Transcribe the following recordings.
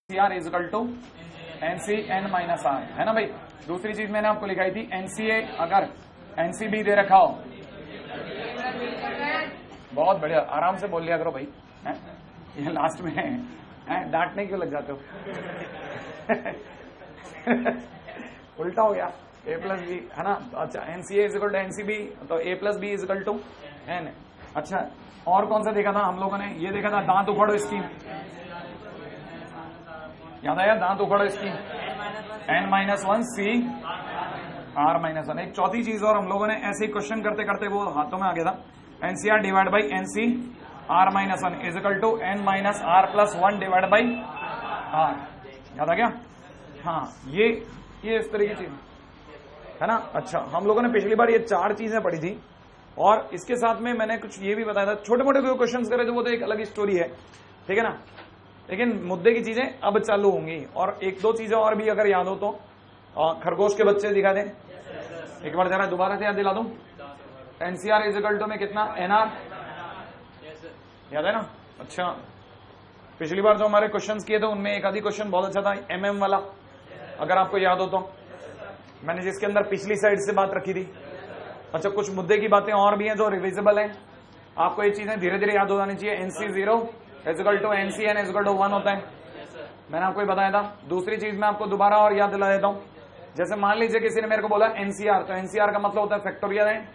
Are equal to NC N minus R, है ना भाई। दूसरी चीज मैंने आपको लिखाई थी एनसीए, अगर एनसीबी दे रखा हो, बहुत बढ़िया, आराम से बोल लिया करो भाई, है? ये लास्ट में है, डांटने क्यों लग जाते हो? उल्टा हो गया, ए प्लस बी, है ना। अच्छा, एनसीए इजिकल टू एनसीबी, तो A plus B is equal to N. अच्छा, और कौन सा देखा था हम लोगों ने? ये देखा था दांत उखड़ो स्कीम, याद आया? दांत उखड़ो scheme, N minus one C R minus one. एक चौथी चीज और हम लोगों ने ऐसे ही क्वेश्चन करते करते वो हाथों में आ गया था, NCR divide by NC R minus one equal to N minus R plus one divide by R. याद आ गया? हाँ, ये इस तरह की चीज है ना। अच्छा, हम लोगों ने पिछली बार ये चार चीजें पढ़ी थी और इसके साथ में मैंने कुछ ये भी बताया था, छोटे मोटे जो क्वेश्चन करे थे वो तो एक अलग स्टोरी है, ठीक है ना। लेकिन मुद्दे की चीजें अब चालू होंगी। और एक दो चीजें और भी अगर याद हो तो खरगोश के बच्चे दिखा दें एक बार, जरा दोबारा से याद दिला दूं। एनसीआर इजिकल टू में कितना? एनआर, याद है ना। अच्छा, पिछली बार जो हमारे क्वेश्चंस किए थे उनमें एक आधी क्वेश्चन बहुत अच्छा था, एमएम वाला, अगर आपको याद हो तो, मैंने जिसके अंदर पिछली साइड से बात रखी थी। अच्छा, कुछ मुद्दे की बातें और भी हैं जो रिविजिबल हैं, आपको ये चीजें धीरे धीरे याद हो जानी चाहिए। NC zero equal to NC N equal to one होता है, मैंने आपको ये बताया था। दूसरी चीज मैं आपको दोबारा और याद दिला देता हूं, जैसे मान लीजिए किसी ने मेरे को बोला एनसीआर, तो एनसीआर का मतलब होता है factorial N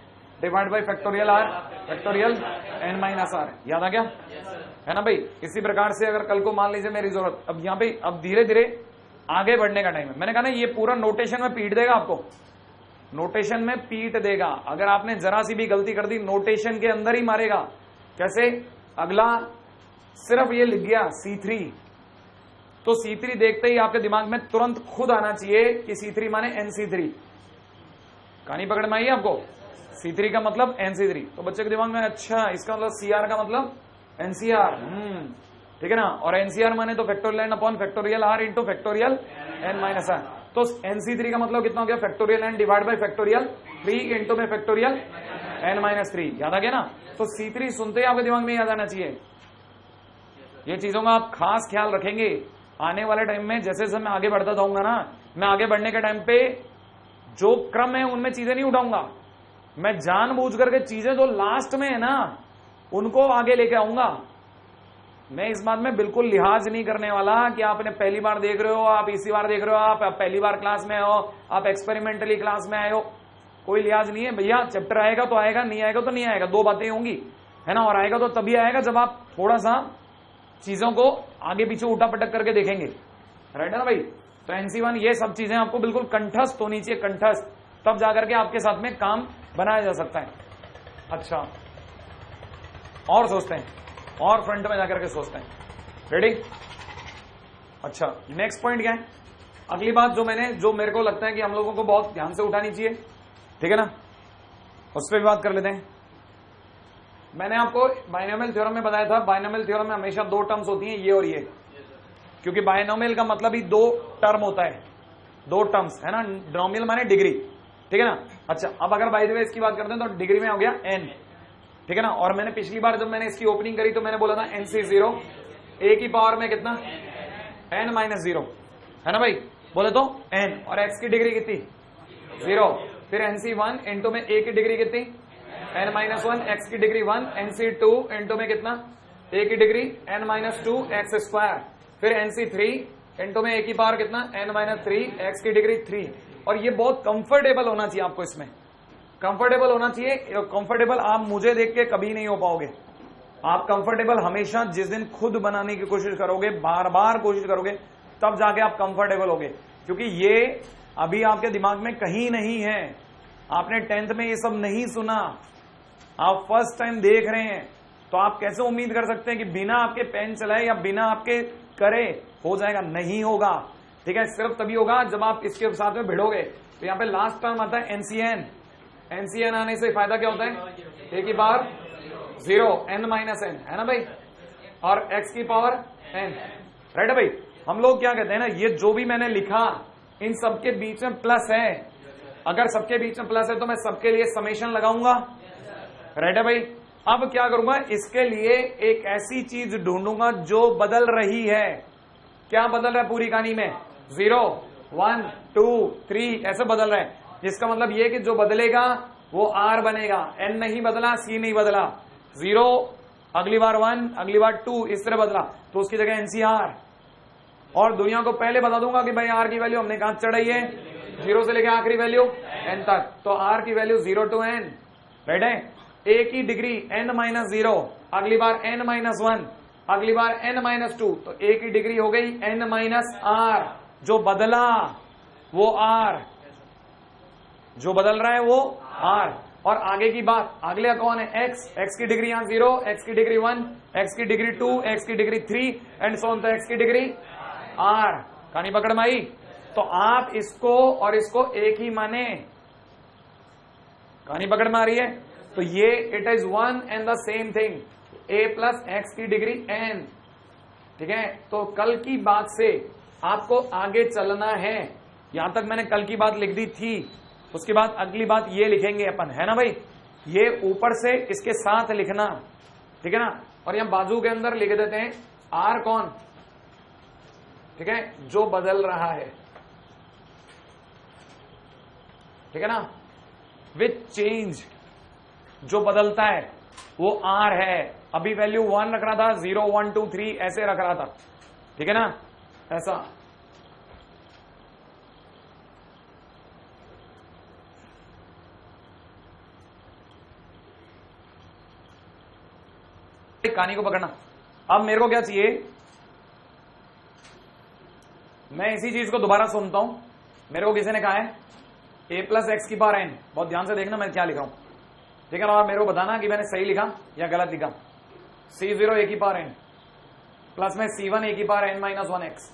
divide by factorial R factorial N minus R. याद आ गया, है ना भाई। इसी प्रकार से अगर कल को मान लीजिए मेरी जरूरत, अब यहाँ पे अब धीरे धीरे आगे बढ़ने का टाइम है। मैंने कहा ना, ये पूरा नोटेशन में पीट देगा आपको, नोटेशन में पीट देगा। अगर आपने जरा सी भी गलती कर दी नोटेशन के अंदर ही मारेगा। कैसे? अगला सिर्फ ये लिख गया C3, तो C3 देखते ही आपके दिमाग में तुरंत खुद आना चाहिए कि C3 माने NC3। कहानी पकड़ में आई आपको? C3 का मतलब NC3, तो बच्चे के दिमाग में अच्छा इसका मतलब CR का मतलब NCR, ठीक है ना। और NCR माने तो factorial N upon factorial R into factorial N minus R. तो NC3 का मतलब कितना हो गया? Factorial N divide by factorial 3 into में फैक्टोरियल एन माइनस 3। याद आ गया ना। तो C3 सुनते ही आपके दिमाग में याद आना चाहिए। ये चीजों का आप खास ख्याल रखेंगे आने वाले टाइम में। जैसे जैसे मैं आगे बढ़ता जाऊंगा ना, मैं आगे बढ़ने के टाइम पे जो क्रम है उनमें चीजें नहीं उठाऊंगा, मैं जानबूझ करके चीजें जो लास्ट में है ना उनको आगे लेके आऊंगा। मैं इस बात में बिल्कुल लिहाज नहीं करने वाला कि आपने पहली बार देख रहे हो, आप इसी बार देख रहे हो, आप पहली बार क्लास में हो, आप एक्सपेरिमेंटली क्लास में आए हो, कोई लिहाज नहीं है भैया। चैप्टर आएगा तो आएगा, नहीं आएगा तो नहीं आएगा, दो बातें होंगी, है ना। और आएगा तो तभी आएगा जब आप थोड़ा सा चीजों को आगे पीछे उल्टा पटक करके देखेंगे, राइट है ना भाई। तो NC1 ये सब चीजें आपको बिल्कुल कंठस्थ होनी चाहिए, कंठस्थ, तब जाकर के आपके साथ में काम बनाया जा सकता है। अच्छा, और सोचते हैं, और फ्रंट में जाकर के सोचते हैं, रेडी। अच्छा, नेक्स्ट पॉइंट क्या है? अगली बात जो मेरे को लगता है कि हम लोगों को बहुत ध्यान से उठानी चाहिए, ठीक है ना, उस पर भी बात कर लेते हैं। मैंने आपको बाइनोमियल थ्योरम में बताया था, बाइनोमियल थ्योरम में हमेशा दो टर्म्स होती हैं, ये और ये, क्योंकि बाइनोमियल का मतलब ही दो टर्म होता है, दो टर्म्स, है ना। नोमियल माने डिग्री, ठीक है ना। अच्छा, अब अगर बाय द वे इसकी बात करते हैं तो डिग्री में हो गया n, ठीक है ना। और मैंने पिछली बार जब मैंने इसकी ओपनिंग करी तो मैंने बोला था NC0 a की पावर में कितना? n माइनस 0, है ना भाई। बोले तो n, और x की डिग्री कितनी? 0। फिर NC1 इंटू में a की डिग्री कितनी? n माइनस 1, x की डिग्री 1, NC2 इंटू में कितना? a की degree n minus 2 x square. फिर NC3 इंटू में a की पावर कितना? n माइनस 3 x की डिग्री 3। और ये बहुत कंफर्टेबल होना चाहिए आपको, इसमें कंफर्टेबल होना चाहिए। कंफर्टेबल आप मुझे देख के कभी नहीं हो पाओगे। आप कंफर्टेबल हमेशा जिस दिन खुद बनाने की कोशिश करोगे, बार बार कोशिश करोगे, तब जाके आप कंफर्टेबल होगे, क्योंकि ये अभी आपके दिमाग में कहीं नहीं है। आपने 10th में ये सब नहीं सुना, आप फर्स्ट टाइम देख रहे हैं, तो आप कैसे उम्मीद कर सकते हैं कि बिना आपके पेन चलाए या बिना आपके करे हो जाएगा? नहीं होगा, ठीक है। सिर्फ तभी होगा जब आप इसके साथ में भिड़ोगे। तो यहाँ पे लास्ट टर्म आता है NCN। NCN आने से फायदा क्या होता है? a की पावर 0 n माइनस n, है ना भाई, और x की पावर n, राइट है भाई। हम लोग क्या कहते हैं ना, ये जो भी मैंने लिखा इन सबके बीच में प्लस है। अगर सबके बीच में प्लस है तो मैं सबके लिए समेशन लगाऊंगा, राइट है भाई। अब क्या करूंगा? इसके लिए एक ऐसी चीज ढूंढूंगा जो बदल रही है। क्या बदल रहा है पूरी कहानी में? 0 1 2 3 ऐसे बदल रहा है, जिसका मतलब ये कि जो बदलेगा वो R बनेगा। N नहीं बदला, C नहीं बदला, 0 अगली बार 1 अगली बार 2 इस तरह बदला, तो उसकी जगह NCR। और दुनिया को पहले बता दूंगा कि भाई R की वैल्यू हमने कहां चढ़ाई है, 0 से लेकर आखिरी वैल्यू N तक, तो R की वैल्यू 0 to N, राइट है। A की डिग्री N-0, अगली बार N-1, अगली बार N-2, तो A की डिग्री हो गई N-R, जो बदला वो R, जो बदल रहा है वो R। और आगे की बात, अगले कौन है? X, X की डिग्री यहां 0, X की डिग्री 1, X की डिग्री 2, X की डिग्री 3 एंड सो ऑन, तो X की डिग्री R। कहानी पकड़ में आई? तो आप इसको और इसको एक ही माने, कहानी पकड़ में आ रही है? तो ये it is one and the same thing, A plus X की डिग्री N, ठीक है। तो कल की बात से आपको आगे चलना है, यहां तक मैंने कल की बात लिख दी थी, उसके बाद अगली बात ये लिखेंगे अपन, है ना भाई। ये ऊपर से इसके साथ लिखना, ठीक है ना। और यहां बाजू के अंदर लिख देते हैं R कौन, ठीक है, जो बदल रहा है, ठीक है ना, विथ चेंज, जो बदलता है वो R है। अभी वैल्यू 1 रख रहा था, 0 1 2 3 ऐसे रख रहा था, ठीक है ना, ऐसा। कहानी को पकड़ना। अब मेरे को क्या चाहिए, मैं इसी चीज को दोबारा सुनता हूं। मेरे को किसी ने कहा है A प्लस एक्स की पावर N, बहुत ध्यान से देखना मैं क्या लिख रहा हूं, ठीक है ना, और मेरे को बताना कि मैंने सही लिखा या गलत लिखा। C0 A की पावर N प्लस में C1 A की पावर N-1x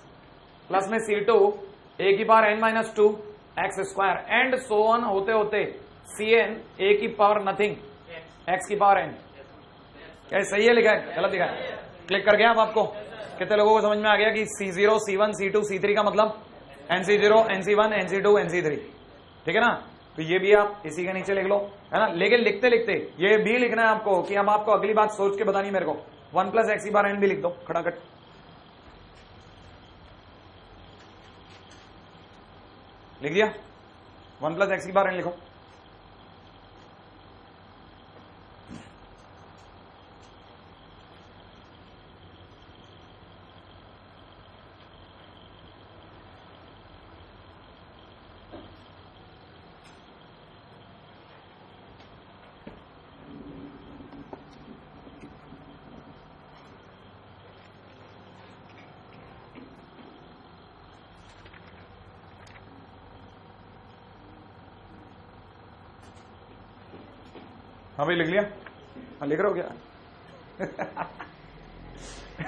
प्लस में C2 A की power N-2 x square and so on होते होते Cn A की पावर नथिंग x की पावर N। क्या सही है लिखा है, गलत लिखा है? क्लिक कर गया अब आपको? कितने लोगों को समझ में आ गया कि C0 C1 C2 C3 का मतलब NC0 NC1 NC2 NC3, ठीक है ना। तो ये भी आप इसी के नीचे लिख लो, है ना। लेकिन लिखते लिखते ये भी लिखना है आपको कि हम आपको अगली बात सोच के बतानी मेरे को, 1 प्लस एक्स की बार N भी लिख दो खड़ाखट, लिख दिया? 1 प्लस एक्स की बार N लिखो। हाँ भाई लिख लिया? हाँ लिख रहा हो क्या?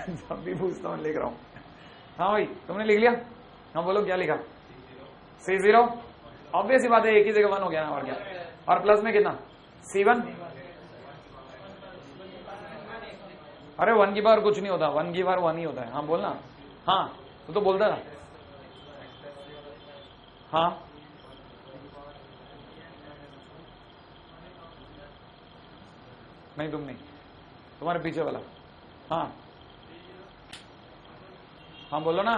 जब भी पूछता हूँ लिख रहा हूँ। हाँ भाई तुमने लिख लिया? हाँ बोलो क्या लिखा? C0 ऑब्वियस ही बात है, एक ही जगह 1 हो गया ना, और क्या। और प्लस में कितना? C1, अरे 1 की बार कुछ नहीं होता, 1 की बार 1 ही होता है। हाँ बोलना, हाँ तो बोलता था। हाँ नहीं तुम नहीं, तुम्हारे पीछे वाला। हाँ हाँ बोलो ना,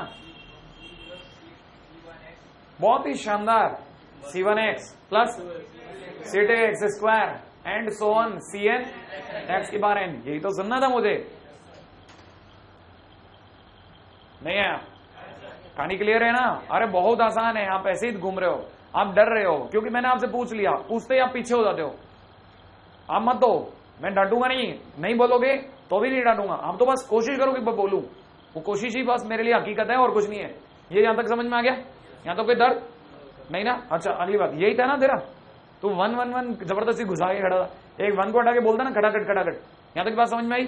बहुत ही शानदार। C1x plus C2x square and so on Cn x की बार N, यही तो सुनना था मुझे। नहीं है? कहानी क्लियर है ना? अरे बहुत आसान है, आप ऐसे ही घूम रहे हो, आप डर रहे हो क्योंकि मैंने आपसे पूछ लिया, पूछते ही आप पीछे हो जाते हो। आप मत दो, मैं डांटूंगा नहीं बोलोगे तो भी नहीं डांटूंगा, आप तो बस कोशिश करो कि बोलूं, वो कोशिश ही बस मेरे लिए हकीकत है और कुछ नहीं है। ये यहां तक समझ में आ गया? यहां तो कोई दर्द नहीं ना? अच्छा अगली बात यही था ना तेरा, तू 1 1 1 जबरदस्ती घुसा के खड़ा था, एक 1 को हटा के बोलता ना खटाखट खटाखट। यहां तक बात समझ में आई?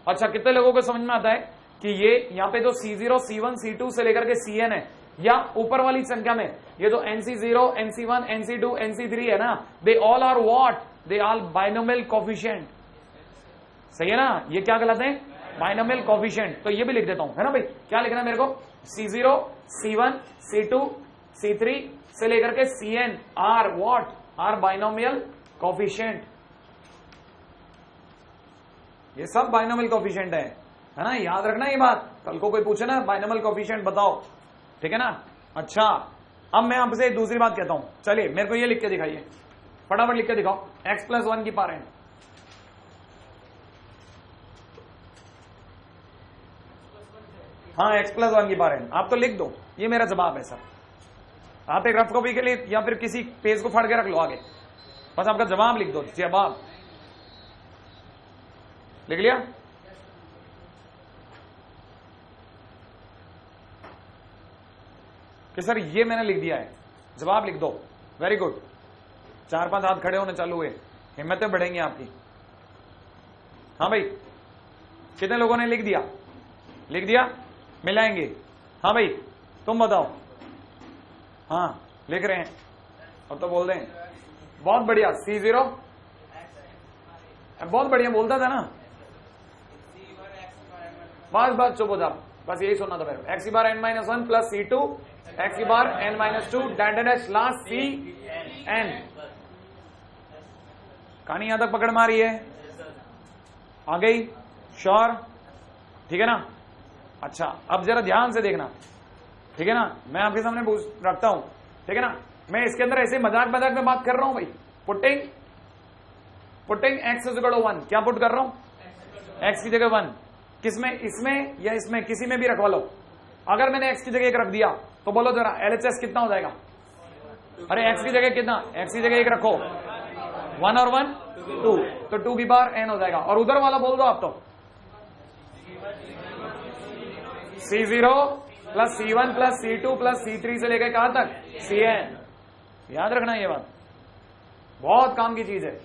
अच्छा कितने लोगों को समझ में आता है कि ये यहाँ पे जो C0 C1 C2 से लेकर के Cn है, या ऊपर वाली संख्या में ये जो NC0 NC1 NC2 NC3 है ना, they all are what, they are binomial coefficient. सही है ना? ये क्या कहलाते हैं? Binomial coefficient. तो ये भी लिख देता हूं, है ना भाई। क्या लिखना है मेरे को? C0 C1 C2 C3 से लेकर के Cn are what, are binomial coefficient. ये सब बाइनोमियल कोफिशिएंट है। है ना, याद रखना ये बात, कल को कोई पूछे ना बाइनोमियल कोएफिशिएंट बताओ, ठीक है ना। अच्छा, अब मैं आपसे दूसरी बात कहता हूं, चलिए मेरे को ये लिख के दिखाइए, फटाफट लिख के दिखाओ, x+1 की पावर n। हाँ, x+1 की पावर n, आप तो लिख दो, ये मेरा जवाब है सर। आप एक रफ कॉपी के लिए या फिर किसी पेज को फाड़ के रख लो आगे, बस आपका जवाब लिख दो, जवाब लिख लिया। कि सर ये मैंने लिख दिया है, जवाब लिख दो, वेरी गुड। 4-5 हाथ खड़े होने चालू हुए, हिम्मतें बढ़ेंगी आपकी। हाँ भाई, कितने लोगों ने लिख दिया? लिख दिया, मिलाएंगे। हाँ भाई, तुम बताओ। हाँ, लिख रहे हैं, अब तो बोल दें, बहुत बढ़िया। C0 बहुत बढ़िया बोलता था ना, बस चुप हो जाओ, बस यही सुनना था मेरे को। x⁻n-1 plus C2 x⁻n-2 dash last Cn। कहानी यहां तक पकड़ मारी है, आ गई? श्योर, ठीक है ना। अच्छा, अब जरा ध्यान से देखना, ठीक है ना, मैं आपके सामने रखता हूं, ठीक है ना। मैं इसके अंदर ऐसे मजाक में बात कर रहा हूं भाई, पुटिंग x = 1, क्या पुट कर रहा हूं? x की जगह 1, किसमें? इसमें या इसमें, किसी में भी रखवा लो। अगर मैंने x की जगह 1 रख दिया तो बोलो जरा LHS कितना हो जाएगा? अरे x की जगह कितना? x की जगह 1 रखो, 1 और 1 2, तो 2 की पावर n हो जाएगा। और उधर वाला बोल दो आप तो, C0 plus C1 plus C2 plus C3 से लेकर कहां तक? Cn। याद रखना ये बात, बहुत काम की चीज है।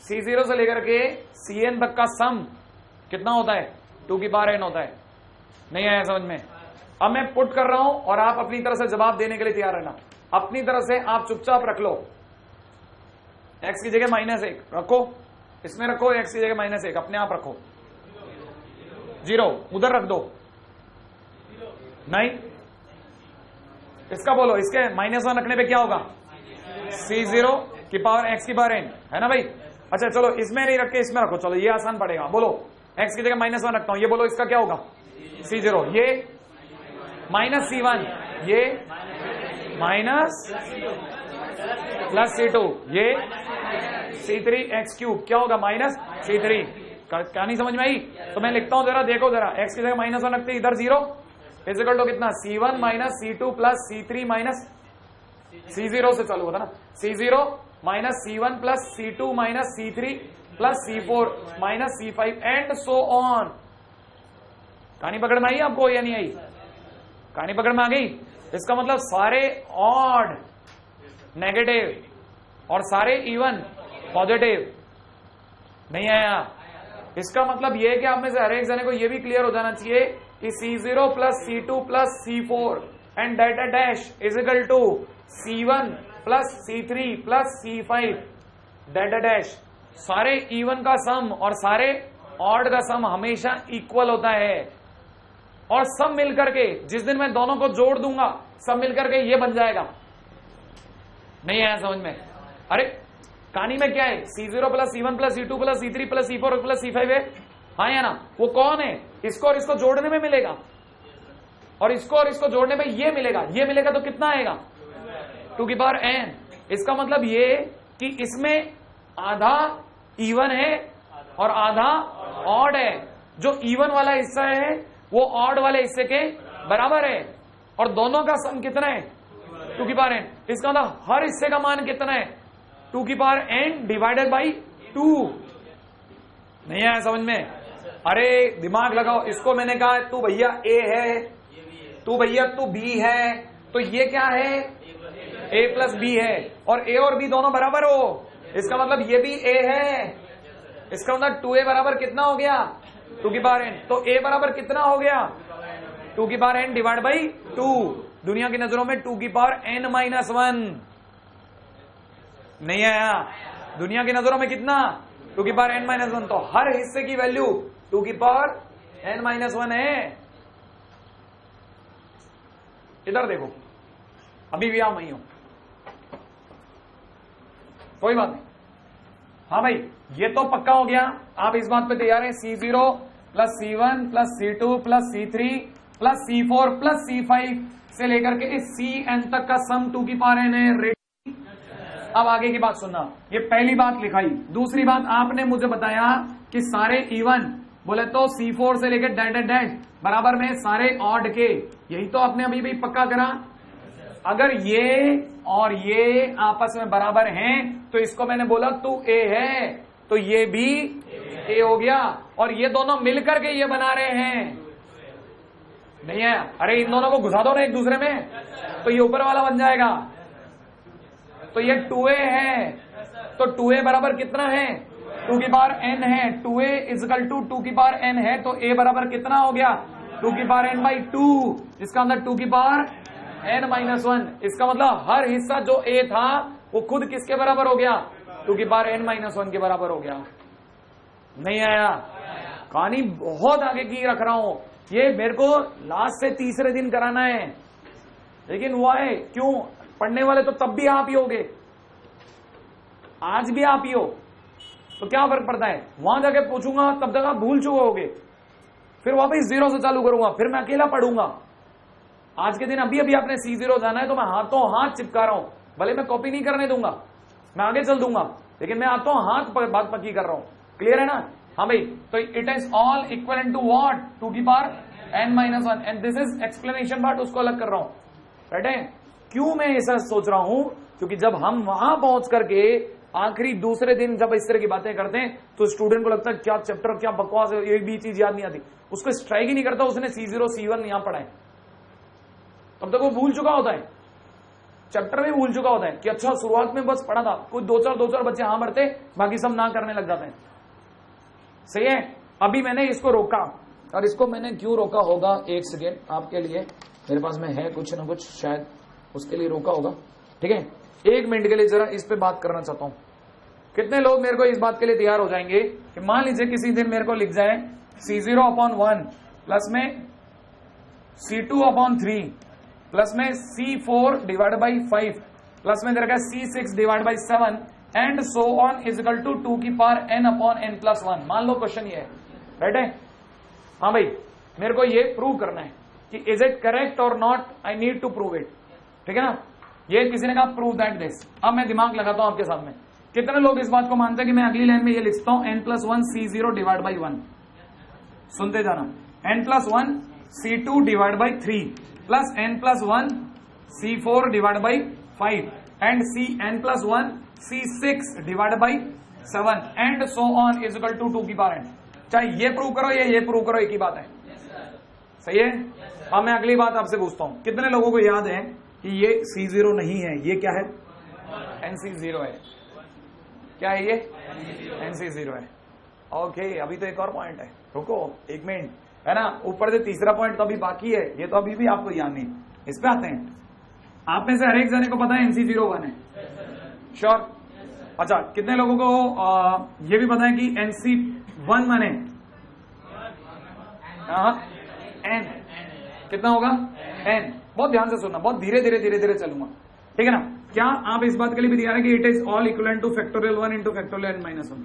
C0 से लेकर के Cn तक का सम कितना होता है? 2 की पावर n होता है। नहीं आया समझ में? अब मैं पुट कर रहा हूं और आप अपनी तरह से जवाब देने के लिए तैयार रहना। अपनी तरह से आप चुपचाप रख लो, x की जगह -1 रखो, इसमें रखो x की जगह -1, अपने आप रखो। 0 उधर रख दो, नहीं इसका बोलो, इसके -1 रखने पे क्या होगा? C0 की पावर x की पावर n, है ना भाई। अच्छा चलो, इसमें नहीं रख के इसमें रखो, चलो ये आसान पड़ेगा। बोलो x की जगह -1 रखता हूं, ये बोलो इसका क्या होगा? C0, ये -C1, ये प्लस C2, ये C3x³ क्या होगा? -C3। क्या नहीं समझ में आई? तो मैं लिखता हूं, जरा देखो, जरा x की जगह -1 रखते इधर 0 इक्वल टू कितना? C1 - C2 plus C3 minus C0 से चालू होता ना, C0 - C1 plus C2 minus C3 plus C4 minus C5 and so on. कहानी पकड़ में आई आपको या नहीं आई? कहानी पकड़ में आ गई? इसका मतलब सारे ऑड नेगेटिव और सारे इवन पॉजिटिव। नहीं आया? इसका मतलब यह है कि आप में से हर एक जने को यह भी क्लियर हो जाना चाहिए कि C0 plus C2 plus C4 and data dash is equal to C1 plus C3 plus C5 data dash. सारे इवन का सम और सारे ऑड का सम हमेशा इक्वल होता है, और सब मिलकर के जिस दिन मैं दोनों को जोड़ दूंगा सब मिलकर के ये बन जाएगा। नहीं आया समझ में? अरे कहानी में क्या है? C0 plus C1 plus C2 plus C3 plus C4 plus C5 है, हाँ या ना? वो कौन है? इसको और इसको जोड़ने में मिलेगा, और इसको और इसको जोड़ने में ये मिलेगा, ये मिलेगा तो कितना आएगा? 2 की पावर n। इसका मतलब ये कि इसमें आधा इवन है और आधा ऑड है। जो इवन वाला हिस्सा है वो ऑड वाले हिस्से के बराबर है, और दोनों का सम कितना है? 2 की पावर n। इसका मतलब हर हिस्से का मान कितना है? 2 की पावर n डिवाइडेड बाई 2। नहीं आया समझ में? अरे दिमाग लगाओ, इसको मैंने कहा तू भैया a है, तू भैया तू b है, तो ये क्या है? a प्लस b है, और a और b दोनों बराबर हो, इसका मतलब ये भी a है। इसका मतलब 2a बराबर कितना हो गया? 2 की पावर n। तो a बराबर कितना हो गया? 2 की पावर n डिवाइड बाई 2। दुनिया की नजरों में 2 की पावर n-1। नहीं आया? दुनिया की नजरों में कितना? 2 की पावर n-1। तो हर हिस्से की वैल्यू 2 की पावर n-1 है। इधर देखो, अभी भी आप वही हो, कोई बात नहीं। हाँ भाई, ये तो पक्का हो गया, आप इस बात पे तैयार हैं? C0 plus C1 plus C2 plus C3 plus C4 plus C5 से लेकर के इस Cn तक का सम 2 की पावर n है। रेडी? अब आगे की बात सुनना, ये पहली बात लिखाई। दूसरी बात, आपने मुझे बताया कि सारे इवन बोले तो C4 से लेकर डैश डैश डैश बराबर में सारे ऑड के, यही तो आपने अभी भी पक्का करा। अगर ये और ये आपस में बराबर हैं तो इसको मैंने बोला तू A है, तो ये भी A हो गया, और ये दोनों मिलकर के ये बना रहे हैं, नहीं है? अरे इन दोनों को घुसा दो ना एक दूसरे में, तो ये ऊपर वाला बन जाएगा। तो ये 2A है, तो 2A बराबर कितना है? 2 की पावर n है। 2A इजकल टू 2 की पावर n है, तो A बराबर कितना हो गया? 2 की पावर n बाई 2, इसका मतलब 2 की पावर n माइनस 1। इसका मतलब हर हिस्सा जो A था वो खुद किसके बराबर हो गया? 2 की पावर n माइनस 1 के बराबर हो गया। नहीं आया? कहानी बहुत आगे की रख रहा हूं, ये मेरे को लास्ट से तीसरे दिन कराना है, लेकिन हुआ है क्यों? पढ़ने वाले तो तब भी आप ही होगे, आज भी आप ही हो, तो क्या फर्क पड़ता है? वहां जाके पूछूंगा तब तक आप भूल चुके होगे, फिर वापस 0 से चालू करूंगा, फिर मैं अकेला पढ़ूंगा। आज के दिन अभी अभी आपने C0 जाना है तो मैं हाथों हाथ चिपका रहा हूं, भले मैं कॉपी नहीं करने दूंगा, मैं आगे चल दूंगा, लेकिन मैं हाथों हाथ बात पक्की कर रहा हूं। क्लियर है ना? हाँ भाई, तो it is all equal to what? 2 की power n minus 1, and this is explanation part, उसको अलग कर रहा हूं। राइट है? क्यों मैं ऐसा सोच रहा हूं? क्योंकि जब हम वहां पहुंच करके आखिरी दूसरे दिन जब इस तरह की बातें करते हैं तो स्टूडेंट को लगता है क्या चैप्टर, क्या बकवास है, एक भी चीज याद नहीं आती, उसको स्ट्राइक ही नहीं करता उसने C0 C1 यहां पढ़ा है, तब तक वो भूल चुका होता है, चैप्टर में भूल चुका होता है कि अच्छा शुरुआत में बस पढ़ा था, कोई दो चार बच्चे हाँ भरते, बाकी सब ना करने लग जाते हैं। सही है? अभी मैंने इसको रोका, और इसको मैंने क्यों रोका होगा, एक सेकेंड आपके लिए, मेरे पास में है कुछ ना कुछ, शायद उसके लिए रोका होगा। ठीक है, 1 मिनट के लिए जरा इस पे बात करना चाहता हूं। कितने लोग मेरे को इस बात के लिए तैयार हो जाएंगे कि मान लीजिए किसी दिन मेरे को लिख जाए C0/1 प्लस में C2/3 प्लस में C4 डिवाइड बाई 5 प्लस में दे रखा है C6 divide by 7 and so on equal to 2 की पावर n/n+1। मान लो क्वेश्चन ये है, राइट है? हाँ भाई, मेरे को ये प्रूव करना है कि इज इट करेक्ट और not, I need to prove it. ठीक है ना? ये किसी ने कहा प्रूव दैट दिस। अब मैं दिमाग लगाता हूं आपके साथ में, कितने लोग इस बात को मानते हैं कि मैं अगली लाइन में ये लिखता हूं n+1 C0 डिवाइड बाई 1। सुनते जाना, n+1 C2 divide by 3 plus n+1 C4 divide by 5 and n+1 C6 divide by 7 and so on equal to 2 की पावर n। चाहे ये प्रूव करो या ये प्रूव करो, एक ही बात है। सही है? अब मैं अगली बात आपसे पूछता हूं, कितने लोगों को याद है कि ये C0 नहीं है, ये क्या है? NC0 है। क्या है ये? NC0 है। ओके, अभी तो एक और पॉइंट है, रुको 1 मिनट, है ना? ऊपर से तीसरा पॉइंट तो अभी बाकी है, ये तो अभी भी आपको याद नहीं। इस पे आते हैं। आप में से हर एक जने को पता है NC01 है, श्योर? अच्छा, कितने लोगों को ये भी पता है कि NC1 माने n कितना होगा? n। बहुत ध्यान से सुनना, बहुत धीरे धीरे चलूंगा, ठीक है ना? क्या आप इस बात के लिए भी तैयार है कि it is all equal two factorial 1 into factorial n-1?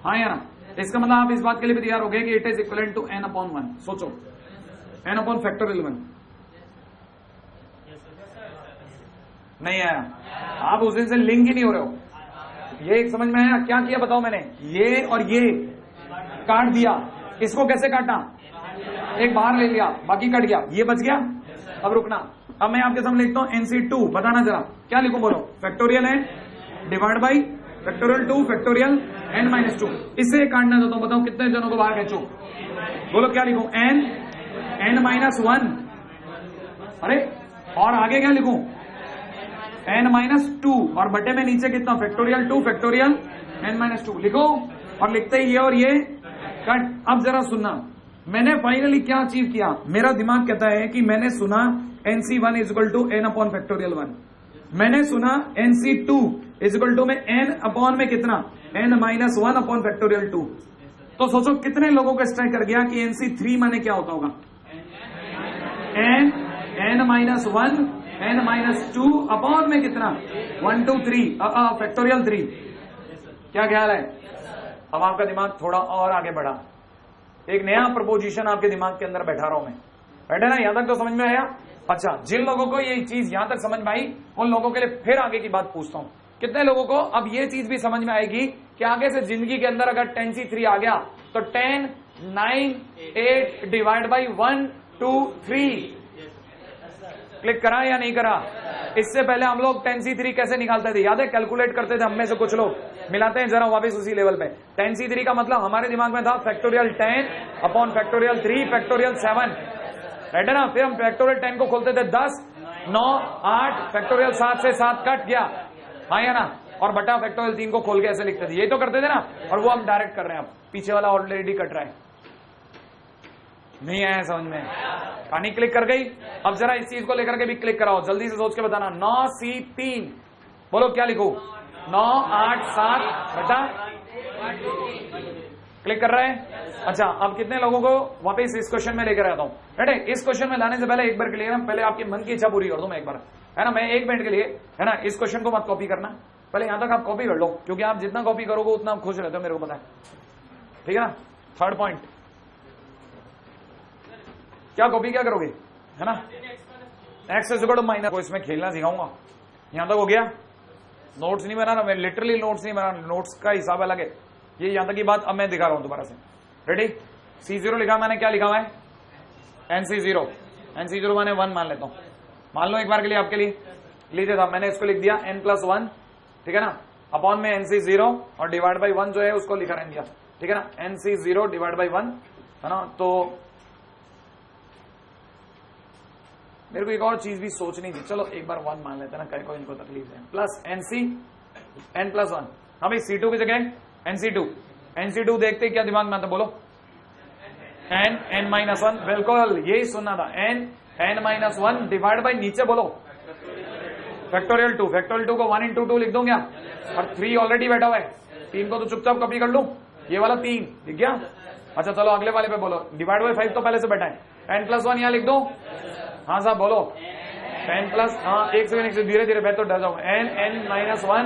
हाँ या ना? इसका मतलब आप इस बात के लिए भी तैयार हो गए कि it is equal to n/1। सोचो, n/(1) नहीं आया? आप उस दिन से लिंक ही नहीं हो रहे हो। ये एक समझ में आया? क्या किया बताओ मैंने? ये और ये काट दिया। इसको कैसे काटा? एक बाहर ले लिया, बाकी कट गया, ये बच गया। अब रुकना, अब मैं आपके सामने लिखता हूं NC2। बताना जरा क्या लिखूं, बोलो? फैक्टोरियल है divide by factorial 2 factorial n-2। इससे काटना चाहता हूं, बताओ कितने जनों को बाहर खींचो? बोलो क्या लिखूं? n-1। अरे और आगे क्या लिखूं? n-2 और बटे में नीचे कितना? फैक्टोरियल 2 फैक्टोरियल n-2 लिखो, और लिखते ही ये और ये कट। अब जरा सुनना, मैंने फाइनली क्या अचीव किया? मेरा दिमाग कहता है कि मैंने सुना NC1 इजकल टू n/(1)। मैंने सुना NC2 इजकल टू में n में कितना? n-1/(2)। तो सोचो कितने लोगों को स्ट्राइक कर गया कि NC3 माने क्या होता होगा? n-1 n-2 में कितना? 1 2 3 फैक्टोरियल 3। क्या ख्याल है? अब आपका दिमाग थोड़ा और आगे बढ़ा, एक नया प्रपोजिशन आपके दिमाग के अंदर बैठा रहा हूं मैं, बैठे ना? यहां तक तो समझ में आया? अच्छा, जिन लोगों को ये चीज यहां तक समझ में आई उन लोगों के लिए फिर आगे की बात पूछता हूं। कितने लोगों को अब ये चीज भी समझ में आएगी कि आगे से जिंदगी के अंदर अगर 10C3 आ गया तो 10, 9, 8 डिवाइड बाई 1, 2, 3 क्लिक करा या नहीं करा? इससे पहले हम लोग 10C3 कैसे निकालते थे? याद है? कैलकुलेट करते थे हम में से कुछ लोग। मिलाते हैं जरा वापस उसी लेवल पे। 10C3 का मतलब हमारे दिमाग में था factorial 10 upon factorial 3 factorial 7, right है ना? फिर हम फैक्टोरियल 10 को खोलते थे 10, 9, 8 फैक्टोरियल 7 से 7 कट गया, हाँ या ना? और बटा फैक्टोरियल 3 को खोल के ऐसे लिखते थे, यही तो करते थे ना? और वो हम डायरेक्ट कर रहे हैं, अब पीछे वाला ऑलरेडी कट रहा है। नहीं आया समझ में? कहानी क्लिक कर गई? अब जरा इस चीज को लेकर के भी क्लिक कराओ, जल्दी से सोच के बताना। 9C3 बोलो क्या लिखो? 9, 8, 7 बटा, क्लिक कर रहा है? अच्छा, अब कितने लोगों को वापस इस क्वेश्चन में लेकर आता हूं, राइट है? इस क्वेश्चन में लाने से पहले एक बार के लिए ना, पहले आपके मन की इच्छा पूरी कर दूं मैं एक बार, है ना? मैं 1 मिनट के लिए, है ना, इस क्वेश्चन को मत कॉपी करना, पहले यहां तक आप कॉपी कर लो, क्योंकि आप जितना कॉपी करोगे उतना आप खुश रहते हो, मेरे को पता है, ठीक है ना? थर्ड पॉइंट, क्या कॉपी क्या करोगे, है ना? X is equal to minus को इसमें खेलना सिखाऊंगा। यहां तक हो गया? नोट्स नहीं बनाना, मैं लिटरली नोट्स नहीं बनाना, नोट्स का हिसाब अलग है। ये यहां तक की बात अब मैं दिखा रहा हूं दोबारा से, रेडी? C0 लिखा मैंने, क्या लिखा हुआ है? NC0, NC0 मैंने 1 मान लेता हूं, मान लो एक बार के लिए आपके लिए लीजिए था, मैंने इसको लिख दिया n+1, ठीक है ना? अपॉन में NC0 और डिवाइड बाई 1 जो है उसको लिखा रहने दिया, ठीक है ना? NC0 डिवाइड बाई 1, है ना? तो मेरे को एक और चीज भी सोचनी थी, चलो एक बार 1 मान लेते हैं ना, कहीं को इनको तकलीफ है। प्लस n+1, हाँ भाई C2 की जगह NC2, NC2 देखते क्या दिमाग में आता बोलो? n-1, बिल्कुल यही सुनना था, n-1 डिवाइड बाई नीचे बोलो फैक्टोरियल 2, फैक्टोरियल 2 को 1 into 2 लिख दूं क्या? और 3 ऑलरेडी बैठा हुआ है, 3 को तो चुपचाप कॉपी कर लूं, ये वाला 3 लिख गया। अच्छा चलो अगले वाले पे बोलो, डिवाइड बाई 5 तो पहले से बैठा है, n+1 यहां लिख दो, हाँ साहब बोलो, n+, हाँ एक सेकंड धीरे धीरे, मैं तो डर जाऊंगा, n-1,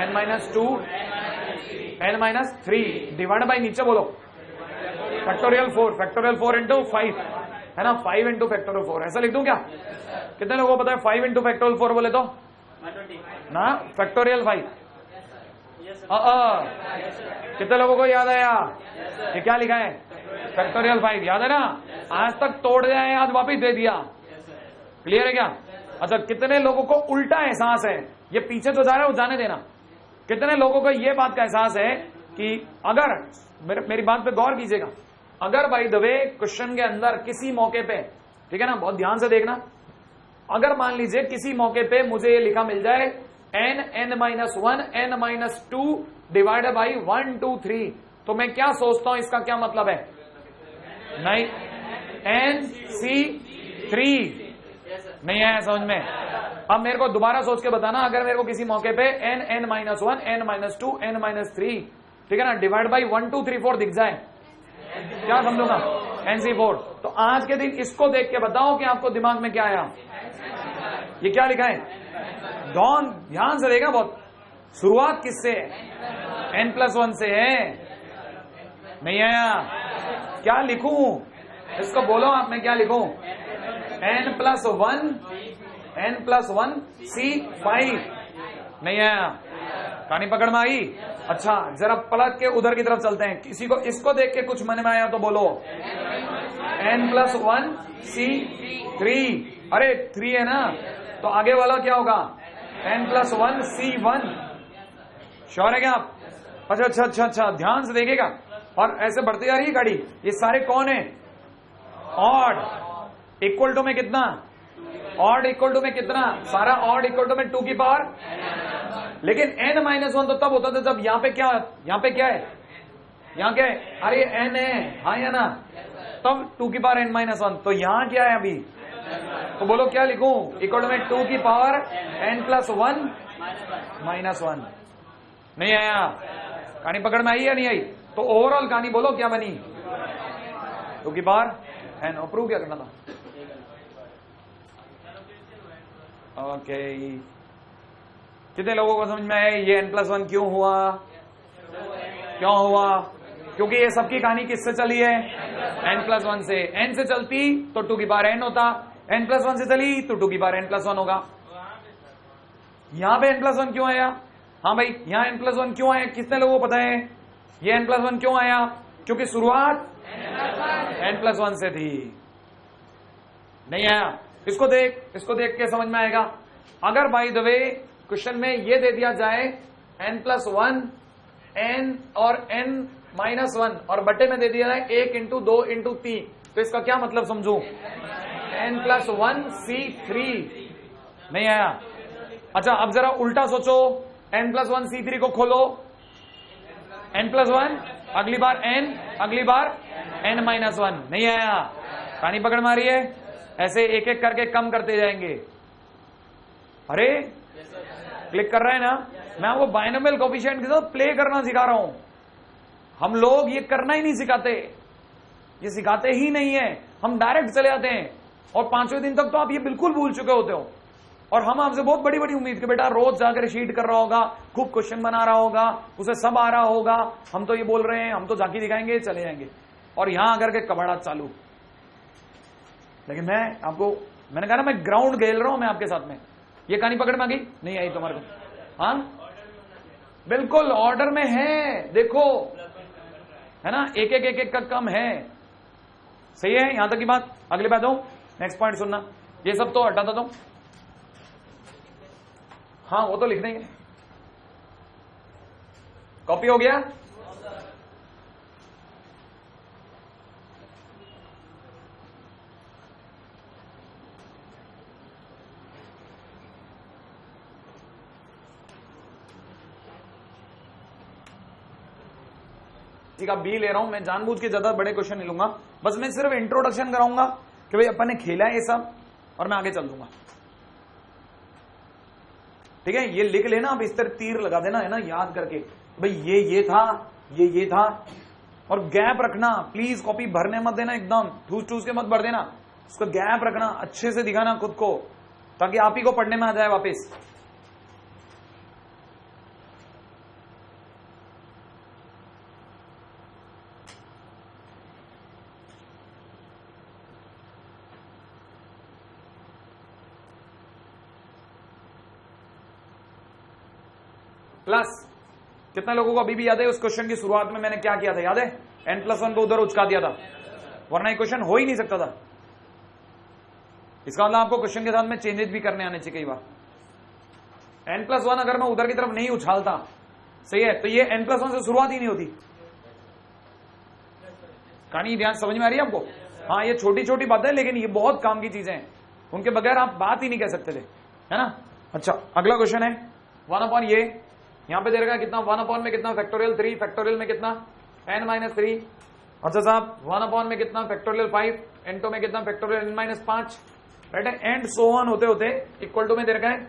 n-2, n-3 divide by नीचे बोलो फैक्टोरियल 4, फैक्टोरियल 4 into 5, है ना? 5 into फैक्टोरियल 4, ऐसा लिख दूं क्या? कितने लोगों को पता है 5 into फैक्टोरियल 4 बोले तो ना फैक्टोरियल 5? कितने लोगों को याद आया? ये क्या लिखा है? फैक्टोरियल 5, याद है ना? आज तक तोड़ दिया है, आज वापिस दे दिया, क्लियर है क्या? अच्छा, कितने लोगों को उल्टा एहसास है, ये पीछे जो जा रहा है वो जाने देना, कितने लोगों को ये बात का एहसास है कि अगर मेरी बात पे गौर कीजिएगा, अगर बाय द वे क्वेश्चन के अंदर किसी मौके पे, ठीक है ना, बहुत ध्यान से देखना, अगर मान लीजिए किसी मौके पे मुझे ये लिखा मिल जाए n-1, n-2 डिवाइडेड बाई 1, 2, 3, तो मैं क्या सोचता हूं, इसका क्या मतलब है? नहीं, NC3 नहीं आया समझ में? अब मेरे को दोबारा सोच के बताना, अगर मेरे को किसी मौके पे n-1, n-2, n-3, ठीक है ना, डिवाइड बाई 1, 2, 3, 4 दिख जाए, क्या समझूंगा? NC4। तो आज के दिन इसको देख के बताओ कि आपको दिमाग में क्या आया? ये क्या लिखा है? ध्यान से देखा, बहुत शुरुआत किससे है? n+1 से है, नहीं आया? क्या लिखूं इसको बोलो आप, मैं क्या लिखूं? n+1 C5, नहीं आया? कहानी पकड़ में आई? अच्छा जरा पलट के उधर की तरफ चलते हैं, किसी को इसको देख के कुछ मन में आया तो बोलो n+1 C3, अरे 3 है ना, तो आगे वाला क्या होगा? n+1 C1, श्योर है क्या आप? अच्छा अच्छा अच्छा अच्छा, ध्यान से देखेगा, और ऐसे बढ़ती जा रही है गाड़ी। ये सारे कौन है? ऑड, इक्वल टू में कितना? ऑड इक्वल टू में कितना? सारा ऑड इक्वल टू में 2 की पावर, लेकिन n-1 तो तब होता था जब यहाँ पे क्या है? यहाँ क्या है? अरे n है, हाँ या ना? तब 2 की पावर n-1, तो यहाँ क्या है अभी? तो बोलो क्या लिखूं? इक्वल टू में 2 की पावर n+1 -1, नहीं आया? कहानी पकड़ में आई या नहीं आई? तो ओवरऑल कहानी बोलो क्या बनी? 2 की पावर n, अप्रूव क्या करना था? ओके, कितने लोगों को समझ में आया ये n+1 क्यों हुआ? क्योंकि ये सबकी कहानी किससे चली है? n+1 से। n से चलती तो 2 की पावर n होता, n+1 से चली तो 2 की पावर n+1 होगा। यहां पे n+1 क्यों आया? हाँ भाई, यहां n+1 क्यों आया? कितने लोगों को पता है ये n+1 क्यों आया? क्योंकि शुरुआत n+1 से थी। नहीं आया? इसको देख के समझ में आएगा। अगर बाय द वे क्वेश्चन में ये दे दिया जाए n+1 n और n-1 और बटे में दे दिया जाए 1 × 2 × 3, तो इसका क्या मतलब समझू? n+1 C3। नहीं आया? अच्छा, अब जरा उल्टा सोचो, n+1 C3 को खोलो, n+1 अगली बार n, अगली बार n-1। नहीं आया? कहानी पकड़ मारी है? ऐसे एक एक करके कम करते जाएंगे। अरे क्लिक कर रहे हैं ना? मैं आपको बाइनोमियल कोएफिशिएंट के साथ प्ले करना सिखा रहा हूं। हम लोग ये करना ही नहीं सिखाते, ये सिखाते ही नहीं है, हम डायरेक्ट चले जाते हैं और 5वें दिन तक तो आप ये बिल्कुल भूल चुके होते हो। और हम आपसे बहुत बड़ी बड़ी उम्मीद कि बेटा रोज जाकर शीट कर रहा होगा, खूब क्वेश्चन बना रहा होगा, उसे सब आ रहा होगा। हम तो ये बोल रहे हैं, हम तो झांकी दिखाएंगे, चले जाएंगे, और यहां आकर के कबाड़ा चालू। लेकिन मैंने कहा ना, मैं ग्राउंड खेल रहा हूं मैं आपके साथ में। ये कहानी पकड़ में आ गई? नहीं आई तुम्हारे को? हाँ बिल्कुल ऑर्डर में है, देखो है ना, एक एक का कम है। सही है यहां तक की बात? अगली बात हो, नेक्स्ट पॉइंट सुनना, ये सब तो हटाता दो। हाँ वो तो लिख देंगे। कॉपी हो गया? ठीक है, बी ले रहा हूं मैं, जानबूझ के ज्यादा बड़े क्वेश्चन नहीं लूंगा, बस मैं सिर्फ इंट्रोडक्शन कराऊंगा कि भाई अपन ने खेला है ये सब, और मैं आगे चल दूंगा। ठीक है, ये लिख लेना अब, इस तरह तीर लगा देना है ना, याद करके भाई ये था, ये था, और गैप रखना प्लीज। कॉपी भरने मत देना, एकदम ठूस के मत भर देना, उसका गैप रखना, अच्छे से दिखाना खुद को, ताकि आप ही को पढ़ने में आ जाए वापस। प्लस कितने लोगों को अभी भी याद है उस क्वेश्चन की शुरुआत में मैंने क्या किया था? याद है? n+1 को उधर उचका दिया था, वरना ये क्वेश्चन हो ही नहीं सकता था। इसका मतलब आपको क्वेश्चन के साथ में चेंजेस भी करने आने चाहिए कई बार। n+1 अगर मैं उधर की तरफ नहीं उछालता, सही है, तो ये n+1 से शुरुआत ही नहीं होती। कहानी ध्यान समझ में आ रही है आपको? हाँ, ये छोटी छोटी बातें, लेकिन ये बहुत काम की चीजें हैं, उनके बगैर आप बात ही नहीं कह सकते थे, है ना? अच्छा, अगला क्वेश्चन है 1/, ये यहां पे दे रखा है कितना? 1/, में कितना? फैक्टोरियल 3, फैक्टोरियल में कितना? n-3। अच्छा साहब, 1/, में कितना? फैक्टोरियल 5, n2 में कितना? फैक्टोरियल n-5, राइट है, एंड सो ऑन होते होते इक्वल टू में दे रखा है